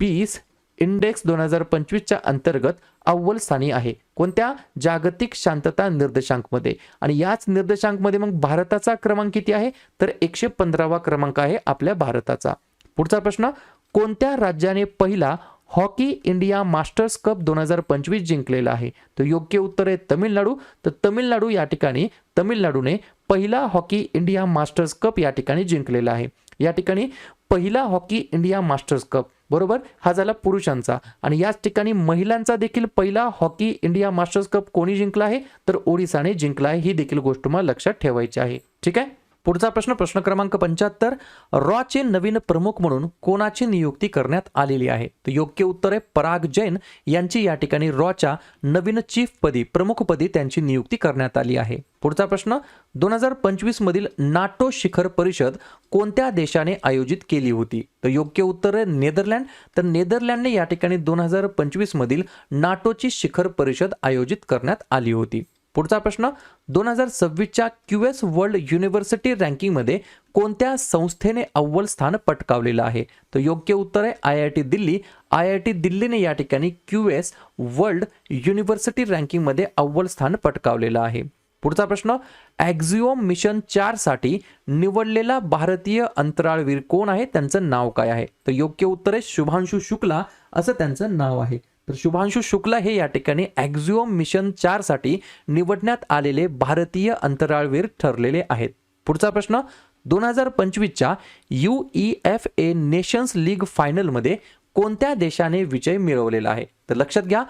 पीस इंडेक्स 2025च्या अंतर्गत अव्वल स्थानी आहे. कोणत्या? जागतिक शांतता निर्देशांकमध्ये. आणि याच निर्देशांकमध्ये मग भारताचा क्रमांक किती आहे? तर 115वा क्रमांक आहे आपल्या भारताचा. पुढचा प्रश्न, कोणत्या राज्याने पहिला हॉकी इंडिया मास्टर्स कप 2025 जिंकलेला आहे? तर योग्य उत्तर आहे तमिळनाडू. तर तमिळनाडू या ठिकाणी तमिळनाडूने पहिला हॉकी इंडिया मास्टर्स कप या ठिकाणी जिंकलेला आहे. या ठिकाणी पहिला हॉकी इंडिया मास्टर्स कप, बरोबर, हा झाला पुरुषांचा. आणि याच ठिकाणी महिलांचा देखील पहिला हॉकी इंडिया मास्टर्स कप कोणी जिंकला आहे? तर ओडिसाने जिंकला आहे. ही देखील गोष्ट मला लक्षात ठेवायची आहे. ठीक आहे. पुढचा प्रश्न, प्रश्न क्रमांक 75, रॉचे नवीन प्रमुख म्हणून कोणाची नियुक्ती करण्यात आलेली आहे? तर योग्य उत्तर आहे पराग जैन यांची या ठिकाणी रॉच्या नवीन चीफ पदी, प्रमुखपदी त्यांची नियुक्ती करण्यात आली आहे. पुढचा प्रश्न, 2025 मधील नाटो शिखर परिषद कोणत्या देशाने आयोजित केली होती? तर योग्य उत्तर आहे नेदरलँड. तर नेदरलँडने या ठिकाणी 2025 मधील नाटोची शिखर परिषद आयोजित करण्यात आली होती. पुढचा प्रश्न, 2026च्या QS वर्ल्ड युनिव्हर्सिटी रँकिंगमध्ये कोणत्या संस्थेने अव्वल स्थान पटकावलेलं आहे? तर योग्य उत्तर आहे IIT दिल्ली. IIT दिल्लीने या ठिकाणी QS वर्ल्ड युनिव्हर्सिटी रँकिंगमध्ये अव्वल स्थान पटकावलेलं आहे. पुढचा प्रश्न, ॲक्झिओम मिशन 4 साठी निवडलेला भारतीय अंतराळवीर कोण आहे? त्यांचं नाव काय आहे? तर योग्य उत्तर आहे शुभांशु शुक्ला असं त्यांचं नाव आहे. तर शुभांशु शुक्ला हे या ठिकाणी ॲक्झिओम मिशन 4 साठी निवडण्यात आलेले भारतीय अंतराळवीर ठरलेले आहेत. पुढचा प्रश्न, 2025च्या UEFA नेशन्स लीग फायनलमध्ये कोणत्या देशाने विजय मिळवलेला आहे? तर लक्षात घ्या,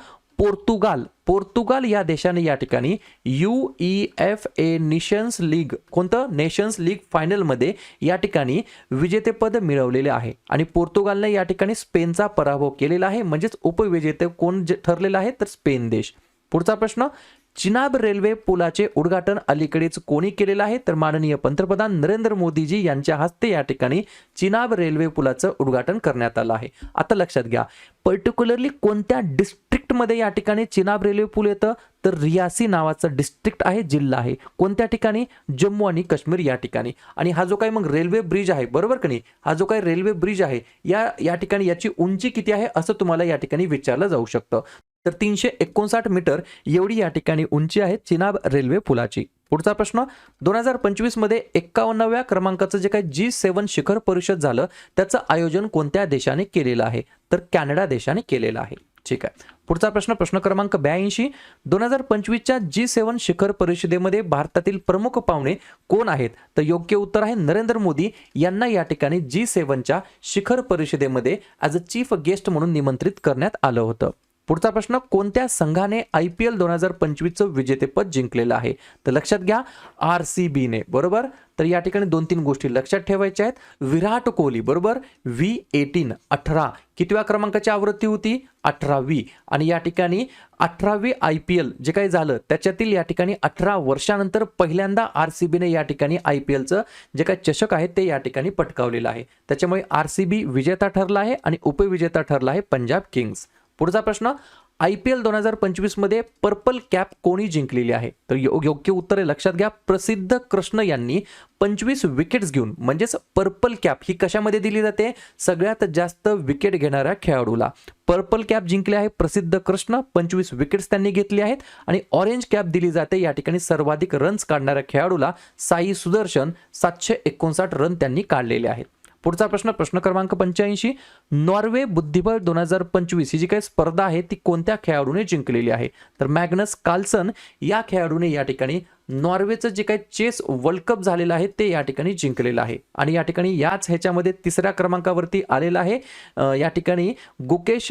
पोर्तुगाल या देशाने या ठिकाणी UEFA नेशन्स लीग, कोणतं? नेशन्स लीग फायनलमध्ये या ठिकाणी विजेतेपद मिळवलेले आहे. आणि पोर्तुगालने या ठिकाणी स्पेनचा पराभव केलेला आहे. म्हणजेच उपविजेते कोण ठरलेलं आहे? तर स्पेन देश. पुढचा प्रश्न, चिनाब रेल्वे पुलाचे उद्घाटन अलीकडेच कोणी केलेलं आहे? तर माननीय पंतप्रधान नरेंद्र मोदीजी यांच्या हस्ते या ठिकाणी चिनाब रेल्वे पुलाचं उद्घाटन करण्यात आलं आहे. आता लक्षात घ्या, पर्टिक्युलरली कोणत्या डिस्ट्रिक्टमध्ये या ठिकाणी चिनाब रेल्वे पूल येतं? तर रियासी नावाचं डिस्ट्रिक्ट आहे, जिल्हा आहे. कोणत्या ठिकाणी? जम्मू आणि काश्मीर या ठिकाणी. आणि हा जो काही मग रेल्वे ब्रिज आहे, बरोबर की नाही, हा जो काही रेल्वे ब्रिज आहे या ठिकाणी याची उंची किती आहे असं तुम्हाला या ठिकाणी विचारलं जाऊ शकतं. तर 359 मीटर एवढी या ठिकाणी उंची आहे चिनाब रेल्वे पुलाची. पुढचा प्रश्न, 2025 मध्ये 51व्या क्रमांकाचं जे काही G7 शिखर परिषद झालं त्याचं आयोजन कोणत्या देशाने केलेलं आहे? तर कॅनडा देशाने केलेलं आहे. ठीक आहे. पुढचा प्रश्न, प्रश्न क्रमांक 82, 2025च्या G7 शिखर परिषदेमध्ये भारतातील प्रमुख पाहुणे कोण आहेत? तर योग्य उत्तर आहे नरेंद्र मोदी यांना या ठिकाणी G7च्या शिखर परिषदेमध्ये ॲज अ चीफ गेस्ट म्हणून निमंत्रित करण्यात आलं होतं. पुढचा प्रश्न, कोणत्या संघाने IPL 2025चं विजेतेपद जिंकलेलं आहे? तर लक्षात घ्या, RCBने, बरोबर. तर या ठिकाणी 2-3 गोष्टी लक्षात ठेवायच्या आहेत. विराट कोहली, बरोबर, V18 18 कितव्या क्रमांकाची आवृत्ती होती? 18वी. आणि या ठिकाणी 18वी IPL जे काही झालं त्याच्यातील या ठिकाणी 18 वर्षानंतर पहिल्यांदा RCBने या ठिकाणी IPLचं जे काही चषक आहे ते या ठिकाणी पटकावलेलं आहे. त्याच्यामुळे RCB विजेता ठरला आहे आणि उपविजेता ठरला आहे पंजाब किंग्स. पुढचा प्रश्न, IPL 2025 मध्ये पर्पल कॅप कोणी जिंकलेली आहे? तर योग्य उत्तर आहे, लक्षात घ्या, प्रसिद्ध कृष्ण यांनी 25 विकेट्स घेऊन, म्हणजेच पर्पल कॅप ही कशामध्ये दिली जाते? सगळ्यात जास्त विकेट घेणाऱ्या खेळाडूला पर्पल कॅप जिंकली आहे प्रसिद्ध कृष्ण. 25 विकेट्स त्यांनी घेतली आहेत. आणि ऑरेंज कॅप दिली जाते या ठिकाणी सर्वाधिक रन्स काढणाऱ्या खेळाडूला साई सुदर्शन. 759 रन त्यांनी काढलेले आहेत. पुढचा प्रश्न, प्रश्न क्रमांक 85, नॉर्वे बुद्धिबळ 2025 ही जी काही स्पर्धा आहे ती कोणत्या खेळाडूने जिंकलेली आहे? तर मॅग्नस कार्लसन या खेळाडूने या ठिकाणी नॉर्वेचं जे काही चेस वर्ल्ड कप झालेलं आहे ते या ठिकाणी जिंकलेलं आहे. आणि या ठिकाणी याच ह्याच्यामध्ये तिसऱ्या क्रमांकावरती आलेलं आहे या ठिकाणी गुकेश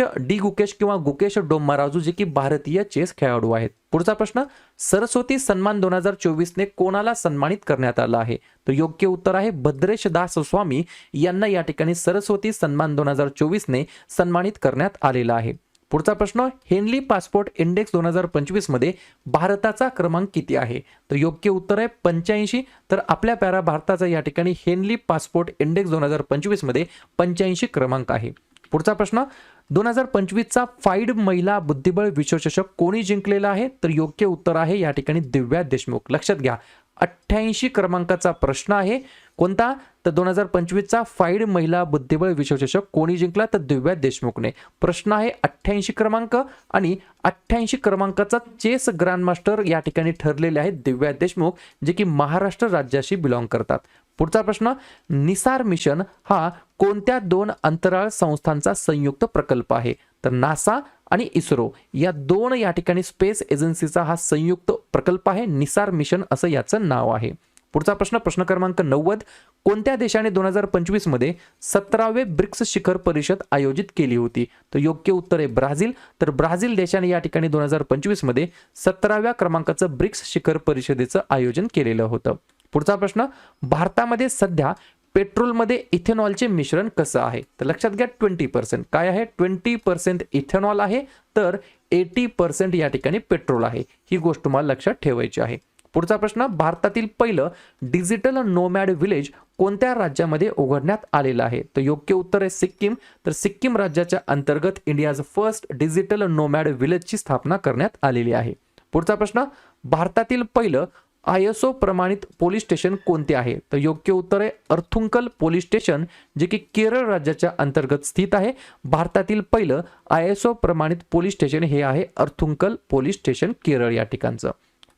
किंवा गुकेश डोम्माराजू जे की भारतीय चेस खेळाडू आहेत. पुढचा प्रश्न, सरस्वती सन्मान 2024 ने कोणाला सन्मानित करण्यात आला आहे? तर योग्य उत्तर आहे भद्रेश दास स्वामी यांना या ठिकाणी सरस्वती सन्मान 2024 ने सन्मानित करण्यात आलेला आहे. पुढचा प्रश्न, हेनली पासपोर्ट इंडेक्स 2025 मध्ये भारताचा क्रमांक किती आहे? तर योग्य उत्तर आहे 85. तर आपल्या प्यारा भारताचा या ठिकाणी हेनली पासपोर्ट इंडेक्स 2025 मध्ये 85 क्रमांक आहे. पुढचा प्रश्न, 2025चा फाईड महिला बुद्धिबळ विश्वचषक कोणी जिंकलेला आहे? तर योग्य उत्तर आहे या ठिकाणी दिव्या देशमुख. लक्षात घ्या 88 क्रमांकाचा प्रश्न आहे. कोणता? तर 2025चा फाईड महिला बुद्धिबळ विश्वचषक कोणी जिंकला? तर दिव्या देशमुखने. प्रश्न आहे 88 क्रमांक आणि 88 क्रमांकाचा चेस ग्रँडमास्टर या ठिकाणी ठरलेले आहेत दिव्या देशमुख जे की महाराष्ट्र राज्याशी बिलॉंग करतात. पुढचा प्रश्न, निसार मिशन हा कोणत्या दोन अंतराळ संस्थांचा संयुक्त प्रकल्प आहे? तर नासा आणि इस्रो या दोन या ठिकाणी स्पेस एजन्सीचा हा संयुक्त प्रकल्प आहे. निसार मिशन असं याचं नाव आहे. पुढचा प्रश्न, प्रश्न क्रमांक 90, कोणत्या देशाने 2025 मध्ये 17वे ब्रिक्स शिखर परिषद आयोजित केली होती? तर योग्य उत्तर आहे ब्राझील. तर ब्राझील देशाने या ठिकाणी 2025 मध्ये 17व्या क्रमांकाचं ब्रिक्स शिखर परिषदेचं आयोजन केलेलं होतं. पुढचा प्रश्न, भारतामध्ये सध्या पेट्रोलमध्ये इथेनॉलचे मिश्रण कसं आहे? तर लक्षात घ्या 20%. काय आहे? 20% इथेनॉल आहे तर 80% या ठिकाणी पेट्रोल आहे. ही गोष्ट तुम्हाला लक्षात ठेवायची आहे. पुढचा प्रश्न, भारतातील पहिलं डिजिटल नोमॅड विलेज कोणत्या राज्यामध्ये उघडण्यात आलेलं आहे? तर योग्य उत्तर आहे सिक्कीम. तर सिक्कीम राज्याच्या अंतर्गत इंडियाज फर्स्ट डिजिटल नोमॅड विलेजची स्थापना करण्यात आलेली आहे. पुढचा प्रश्न, भारतातील पहिलं ISO प्रमाणित पोलीस स्टेशन कोणते आहे? तर योग्य उत्तर आहे अर्थुंकल पोलीस स्टेशन जे की केरळ राज्याच्या अंतर्गत स्थित आहे. भारतातील पहिलं ISO प्रमाणित पोलीस स्टेशन हे आहे अर्थुंकल पोलीस स्टेशन केरळ या ठिकाणचं.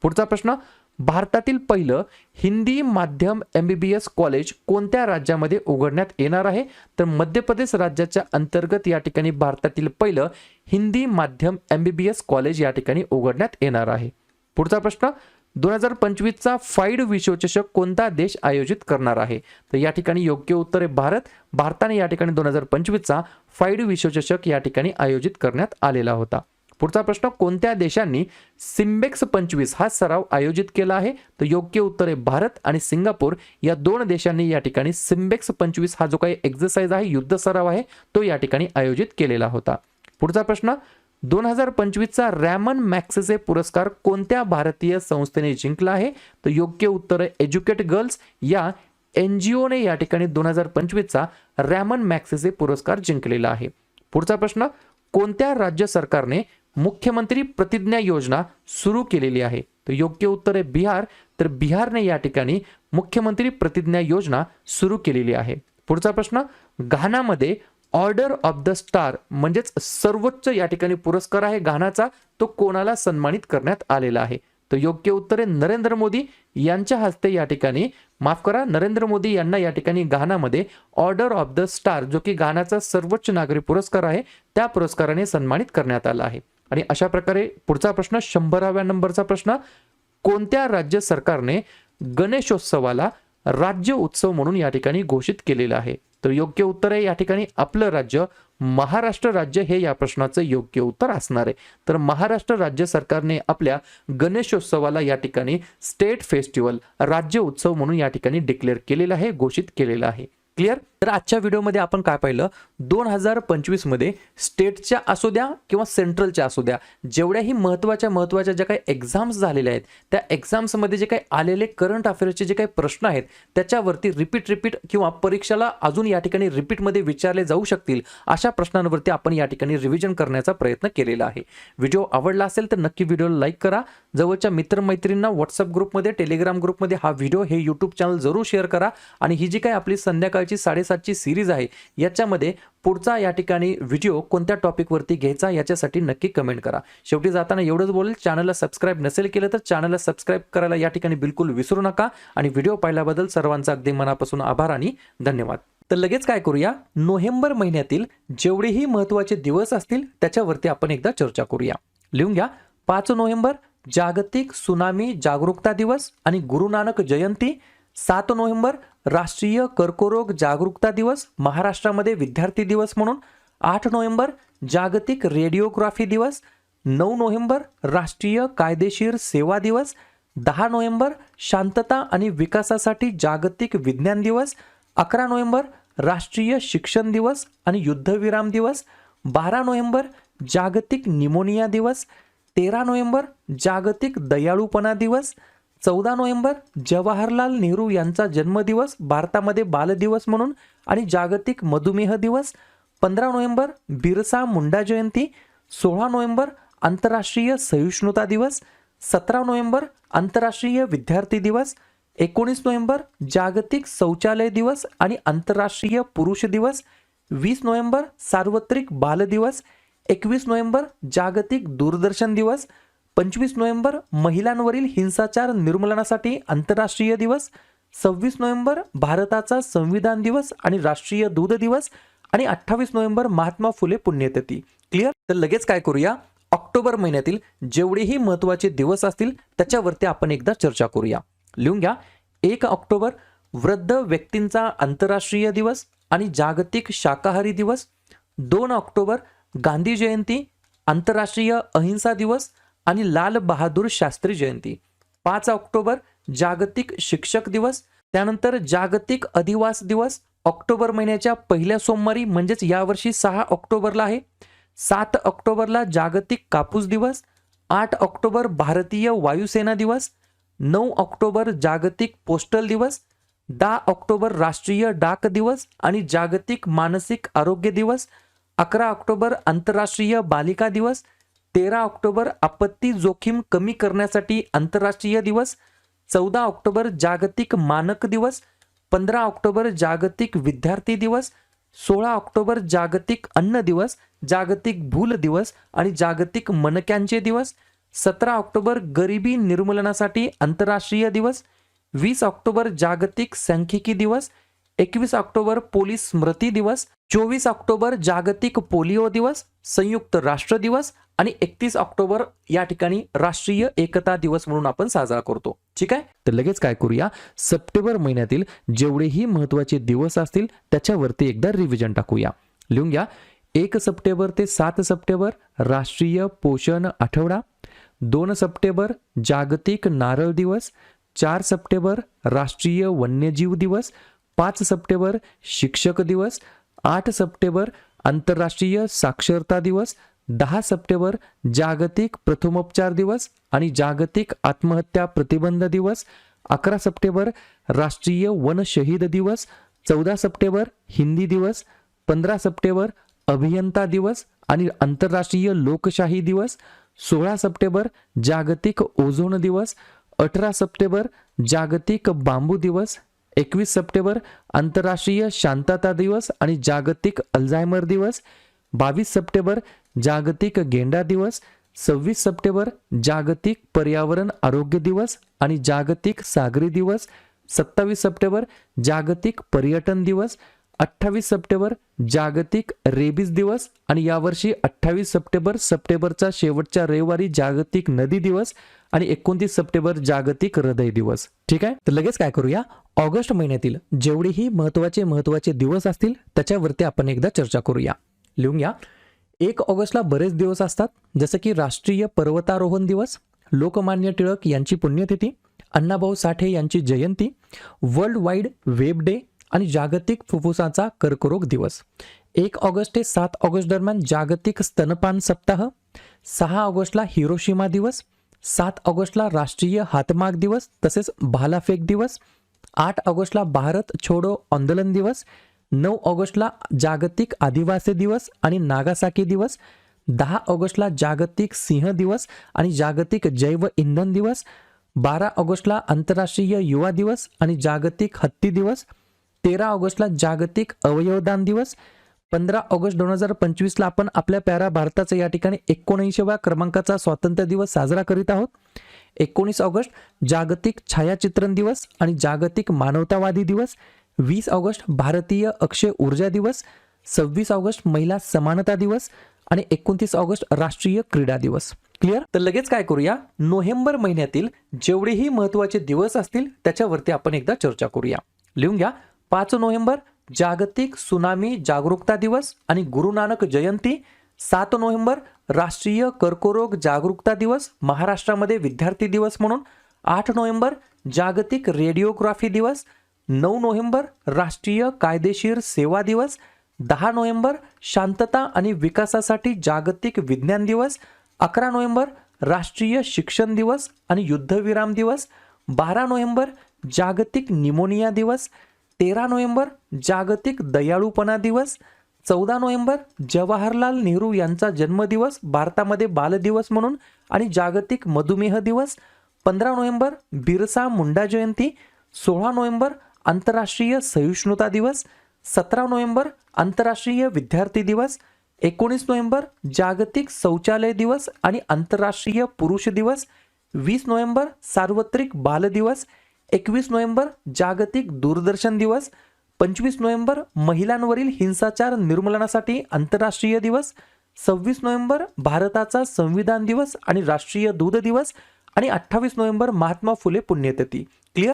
पुढचा प्रश्न, भारतातील पहिलं हिंदी माध्यम MBBS कॉलेज कोणत्या राज्यामध्ये उघडण्यात येणार आहे? तर मध्य प्रदेश राज्याच्या अंतर्गत या ठिकाणी भारतातील पहिलं हिंदी माध्यम MBBS कॉलेज या ठिकाणी उघडण्यात येणार आहे. पुढचा प्रश्न, 2025चा फाईड विश्वचषक कोणता देश आयोजित करणार आहे? तर या ठिकाणी योग्य उत्तर आहे भारत. भारताने या ठिकाणी 2025चा फाईड विश्वचषक या ठिकाणी आयोजित करण्यात आलेला होता. पुढचा प्रश्न, कोणत्या देशांनी सिम्बेक्स 25 हा सराव आयोजित केला आहे? तर योग्य उत्तर आहे भारत आणि सिंगापूर या दोन देशांनी या ठिकाणी सिम्बेक्स 25 हा जो काही एक्सरसाइज आहे युद्ध सराव आहे तो या ठिकाणी आयोजित केलेला होता. पुढचा प्रश्न, 2025चा रॅमन मॅक्सेसे पुरस्कार कोणत्या भारतीय संस्थेने जिंकला आहे? तर योग्य उत्तर आहे एज्युकेट गर्ल्स या NGOने या ठिकाणी 2025चा रॅमन मॅक्सेसे पुरस्कार जिंकलेला आहे. पुढचा प्रश्न, कोणत्या राज्य सरकारने मुख्यमंत्री प्रतिज्ञा योजना सुरू केलेली आहे? तर योग्य उत्तर आहे बिहार. तर बिहारने या ठिकाणी मुख्यमंत्री प्रतिज्ञा योजना सुरू केलेली आहे. पुढचा प्रश्न, घानामध्ये ऑर्डर ऑफ द स्टार म्हणजेच सर्वोच्च या ठिकाणी पुरस्कार आहे घानाचा तो कोणाला सन्मानित करण्यात आलेला आहे? तर योग्य उत्तर आहे नरेंद्र मोदी यांच्या हस्ते या ठिकाणी नरेंद्र मोदी यांना या ठिकाणी घानामध्ये ऑर्डर ऑफ द स्टार जो की घानाचा सर्वोच्च नागरी पुरस्कार आहे त्या पुरस्काराने सन्मानित करण्यात आला आहे. आणि अशा प्रकारे पुढचा प्रश्न 100व्या नंबरचा प्रश्न, कोणत्या राज्य सरकारने गणेशोत्सवाला राज्य उत्सव म्हणून या ठिकाणी घोषित केलेला आहे? तर योग्य उत्तर आहे या ठिकाणी आपलं राज्य महाराष्ट्र राज्य हे या प्रश्नाचं योग्य उत्तर असणार आहे. तर महाराष्ट्र राज्य सरकारने आपल्या गणेशोत्सवाला या ठिकाणी स्टेट फेस्टिवल राज्य उत्सव म्हणून या ठिकाणी डिक्लेअर केलेला आहे घोषित केलेला आहे. क्लिअर? तर आजच्या व्हिडिओमध्ये आपण काय पाहिलं 2025 मध्ये स्टेटच्या असू द्या किंवा सेंट्रलच्या असू द्या जेवढ्याही महत्त्वाच्या ज्या काही एक्झाम्स झालेल्या आहेत त्या एक्झाम्समध्ये जे काही आलेले करंट अफेअर्सचे जे काही प्रश्न आहेत त्याच्यावरती रिपीट किंवा परीक्षेला अजून या ठिकाणी रिपीटमध्ये विचारले जाऊ शकतील अशा प्रश्नांवरती आपण या ठिकाणी रिव्हिजन करण्याचा प्रयत्न केलेला आहे. व्हिडिओ आवडला असेल तर नक्की व्हिडिओला लाईक करा. जवळच्या मित्रमैत्रिणींना व्हॉट्सअप ग्रुपमध्ये टेलिग्राम ग्रुपमध्ये हा व्हिडिओ हे यूट्यूब चॅनल जरूर शेअर करा. आणि ही जी काही आपली संध्याकाळची 7:30ची सिरीज आहे याच्यामध्ये पुढचा या ठिकाणी व्हिडिओ कोणत्या टॉपिकवरती घ्यायचा याच्यासाठी नक्की कमेंट करा. शेवटी जाताना एवढंच बोलेल, चॅनलला सबस्क्राईब नसेल केलं तर चॅनलला सबस्क्राईब करायला या ठिकाणी बिलकुल विसरू नका. आणि व्हिडिओ पाहिल्याबद्दल सर्वांचा अगदी मनापासून आभार आणि धन्यवाद. तर लगेच काय करूया, नोव्हेंबर महिन्यातील जेवढेही महत्त्वाचे दिवस असतील त्याच्यावरती आपण एकदा चर्चा करूया. लिहून घ्या 5 नोव्हेंबर जागतिक सुनामी जागरूकता दिवस आणि गुरु नानक जयंती. 7 नोव्हेंबर राष्ट्रीय कर्करोग जागरूकता दिवस, महाराष्ट्रामध्ये विद्यार्थी दिवस म्हणून. 8 नोव्हेंबर जागतिक रेडिओग्राफी दिवस. 9 नोव्हेंबर राष्ट्रीय कायदेशीर सेवा दिवस. 10 नोव्हेंबर शांतता आणि विकासासाठी जागतिक विज्ञान दिवस. 11 नोव्हेंबर राष्ट्रीय शिक्षण दिवस आणि युद्धविराम दिवस. 12 नोव्हेंबर जागतिक निमोनिया दिवस. 13 नोव्हेंबर जागतिक दयाळूपणा दिवस. 14 नोव्हेंबर जवाहरलाल नेहरू यांचा जन्मदिवस, भारतामध्ये बालदिवस म्हणून आणि जागतिक मधुमेह दिवस. 15 नोव्हेंबर बिरसा मुंडा जयंती. 16 नोव्हेंबर आंतरराष्ट्रीय सहिष्णुता दिवस. 17 नोव्हेंबर आंतरराष्ट्रीय विद्यार्थी दिवस. 19 नोव्हेंबर जागतिक शौचालय दिवस आणि आंतरराष्ट्रीय पुरुष दिवस. 20 नोव्हेंबर सार्वत्रिक बाल दिवस. 21 नोव्हेंबर जागतिक दूरदर्शन दिवस. 25 नोव्हेंबर महिलांवरील हिंसाचार निर्मूलनासाठी आंतरराष्ट्रीय दिवस. 26 नोव्हेंबर भारताचा संविधान दिवस आणि राष्ट्रीय दूध दिवस आणि 28 नोव्हेंबर महात्मा फुले पुण्यतिथी. क्लिअर? तर लगेच काय करूया, ऑक्टोबर महिन्यातील जेवढेही महत्त्वाचे दिवस असतील त्याच्यावरती आपण एकदा चर्चा करूया. लिहून घ्या. 1 ऑक्टोबर वृद्ध व्यक्तींचा आंतरराष्ट्रीय दिवस आणि जागतिक शाकाहारी दिवस. 2 ऑक्टोबर गांधी जयंती, आंतरराष्ट्रीय अहिंसा दिवस आणि लाल बहादूर शास्त्री जयंती. 5 ऑक्टोबर जागतिक शिक्षक दिवस. त्यानंतर जागतिक अधिवास दिवस ऑक्टोबर महिन्याच्या पहिल्या सोमवारी म्हणजेच यावर्षी 6 ऑक्टोबरला आहे. 7 ऑक्टोबरला जागतिक कापूस दिवस. 8 ऑक्टोबर भारतीय वायुसेना दिवस. 9 ऑक्टोबर जागतिक पोस्टल दिवस. 10 ऑक्टोबर राष्ट्रीय डाक दिवस आणि जागतिक मानसिक आरोग्य दिवस. 11 ऑक्टोबर आंतरराष्ट्रीय बालिका दिवस. 13 ऑक्टोबर आपत्ती जोखीम कमी करण्यासाठी आंतरराष्ट्रीय दिवस. 14 ऑक्टोबर जागतिक मानक दिवस. 15 ऑक्टोबर जागतिक विद्यार्थी दिवस. 16 ऑक्टोबर जागतिक अन्न दिवस, जागतिक भूल दिवस आणि जागतिक मणक्यांचे दिवस. 17 ऑक्टोबर गरिबी निर्मूलनासाठी आंतरराष्ट्रीय दिवस. 20 ऑक्टोबर जागतिक सांख्यिकी दिवस. 21 ऑक्टोबर पोलीस स्मृती दिवस. 24 ऑक्टोबर जागतिक पोलिओ दिवस, संयुक्त राष्ट्र दिवस आणि 31 ऑक्टोबर या ठिकाणी राष्ट्रीय एकता दिवस म्हणून आपण साजरा करतो. ठीक आहे? तर लगेच काय करूया, सप्टेंबर महिन्यातील जेवढेही महत्त्वाचे दिवस असतील त्याच्यावरती एकदा रिव्हिजन टाकूया. लिहून घ्या. 1 सप्टेंबर ते 7 सप्टेंबर राष्ट्रीय पोषण आठवडा. 2 सप्टेंबर जागतिक नारळ दिवस. 4 सप्टेंबर राष्ट्रीय वन्यजीव दिवस. 5 सप्टेंबर शिक्षक दिवस. 8 सप्टेंबर आंतरराष्ट्रीय साक्षरता दिवस. 10 सप्टेंबर जागतिक प्रथमोपचार दिवस आणि जागतिक आत्महत्या प्रतिबंध दिवस. 11 सप्टेंबर राष्ट्रीय वन शहीद दिवस. 14 सप्टेंबर हिंदी दिवस. 15 सप्टेंबर अभियंता दिवस आणि आंतरराष्ट्रीय लोकशाही दिवस. 16 सप्टेंबर जागतिक ओझोन दिवस. 18 सप्टेंबर जागतिक बांबू दिवस. 21 सप्टेंबर आंतरराष्ट्रीय शांतता दिवस आणि जागतिक अल्झायमर दिवस. 22 सप्टेंबर जागतिक गेंडा दिवस. 26 सप्टेंबर जागतिक पर्यावरण आरोग्य दिवस आणि जागतिक सागरी दिवस. 27 सप्टेंबर जागतिक पर्यटन दिवस. 28 सप्टेंबर जागतिक रेबीज दिवस आणि यावर्षी 28 सप्टेंबर सप्टेंबरचा शेवटच्या रविवारी जागतिक नदी दिवस आणि 29 सप्टेंबर जागतिक हृदय दिवस. ठीक आहे? तर लगेच काय करूया, ऑगस्ट महिन्यातील जेवढेही महत्त्वाचे दिवस असतील त्याच्यावरती आपण एकदा चर्चा करूया. लिहून घ्या. 1 ऑगस्टला बरेच दिवस असतात, जसं की राष्ट्रीय पर्वतारोहण दिवस, लोकमान्य टिळक यांची पुण्यतिथी, अण्णाभाऊ साठे यांची जयंती, वर्ल्ड वाईड वेब डे आणि जागतिक फुफ्फुसाचा कर्करोग दिवस. 1 ऑगस्ट ते 7 ऑगस्ट दरम्यान जागतिक स्तनपान सप्ताह. 6 ऑगस्टला हिरोशिमा दिवस. 7 ऑगस्टला राष्ट्रीय हातमाग दिवस तसेच भालाफेक दिवस. 8 ऑगस्टला भारत छोडो आंदोलन दिवस. 9 ऑगस्टला जागतिक आदिवासी दिवस आणि नागासाकी दिवस. 10 ऑगस्टला जागतिक सिंह दिवस आणि जागतिक जैव इंधन दिवस. 12 ऑगस्टला आंतरराष्ट्रीय युवा दिवस आणि जागतिक हत्ती दिवस. 13 ऑगस्टला जागतिक अवयवदान दिवस. 15 ऑगस्ट 2025ला आपण आपल्या प्यारा भारताचा या ठिकाणी 79व्या क्रमांकाचा स्वातंत्र्य दिवस साजरा करीत आहोत. 19 ऑगस्ट जागतिक छायाचित्रण दिवस आणि जागतिक मानवतावादी दिवस. 20 ऑगस्ट भारतीय अक्षय ऊर्जा दिवस. 26 ऑगस्ट महिला समानता दिवस आणि 29 ऑगस्ट राष्ट्रीय क्रीडा दिवस. क्लिअर? तर लगेच काय करूया, नोव्हेंबर महिन्यातील जेवढेही महत्त्वाचे दिवस असतील त्याच्यावरती आपण एकदा चर्चा करूया. लिहून घ्या. 5 नोव्हेंबर जागतिक सुनामी जागरूकता दिवस आणि गुरु नानक जयंती. 7 नोव्हेंबर राष्ट्रीय कर्करोग जागरूकता दिवस, महाराष्ट्रामध्ये विद्यार्थी दिवस म्हणून. 8 नोव्हेंबर जागतिक रेडिओग्राफी दिवस. 9 नोव्हेंबर राष्ट्रीय कायदेशीर सेवा दिवस. 10 नोव्हेंबर शांतता आणि विकासासाठी जागतिक विज्ञान दिवस. 11 नोव्हेंबर राष्ट्रीय शिक्षण दिवस आणि युद्धविराम दिवस. 12 नोव्हेंबर जागतिक निमोनिया दिवस. 13 नोव्हेंबर जागतिक दयाळूपणा दिवस. 14 नोव्हेंबर जवाहरलाल नेहरू यांचा जन्मदिवस, भारतामध्ये बालदिवस म्हणून आणि जागतिक मधुमेह दिवस. 15 नोव्हेंबर बिरसा मुंडा जयंती. 16 नोव्हेंबर आंतरराष्ट्रीय सहिष्णुता दिवस. 17 नोव्हेंबर आंतरराष्ट्रीय विद्यार्थी दिवस. 19 नोव्हेंबर जागतिक शौचालय दिवस आणि आंतरराष्ट्रीय पुरुष दिवस. 20 नोव्हेंबर सार्वत्रिक बाल दिवस. 21 नोव्हेंबर जागतिक दूरदर्शन दिवस. 25 नोव्हेंबर महिलांवरील हिंसाचार निर्मूलनासाठी आंतरराष्ट्रीय दिवस. 26 नोव्हेंबर भारताचा संविधान दिवस आणि राष्ट्रीय दूध दिवस आणि 28 नोव्हेंबर महात्मा फुले पुण्यतिथी. क्लिअर?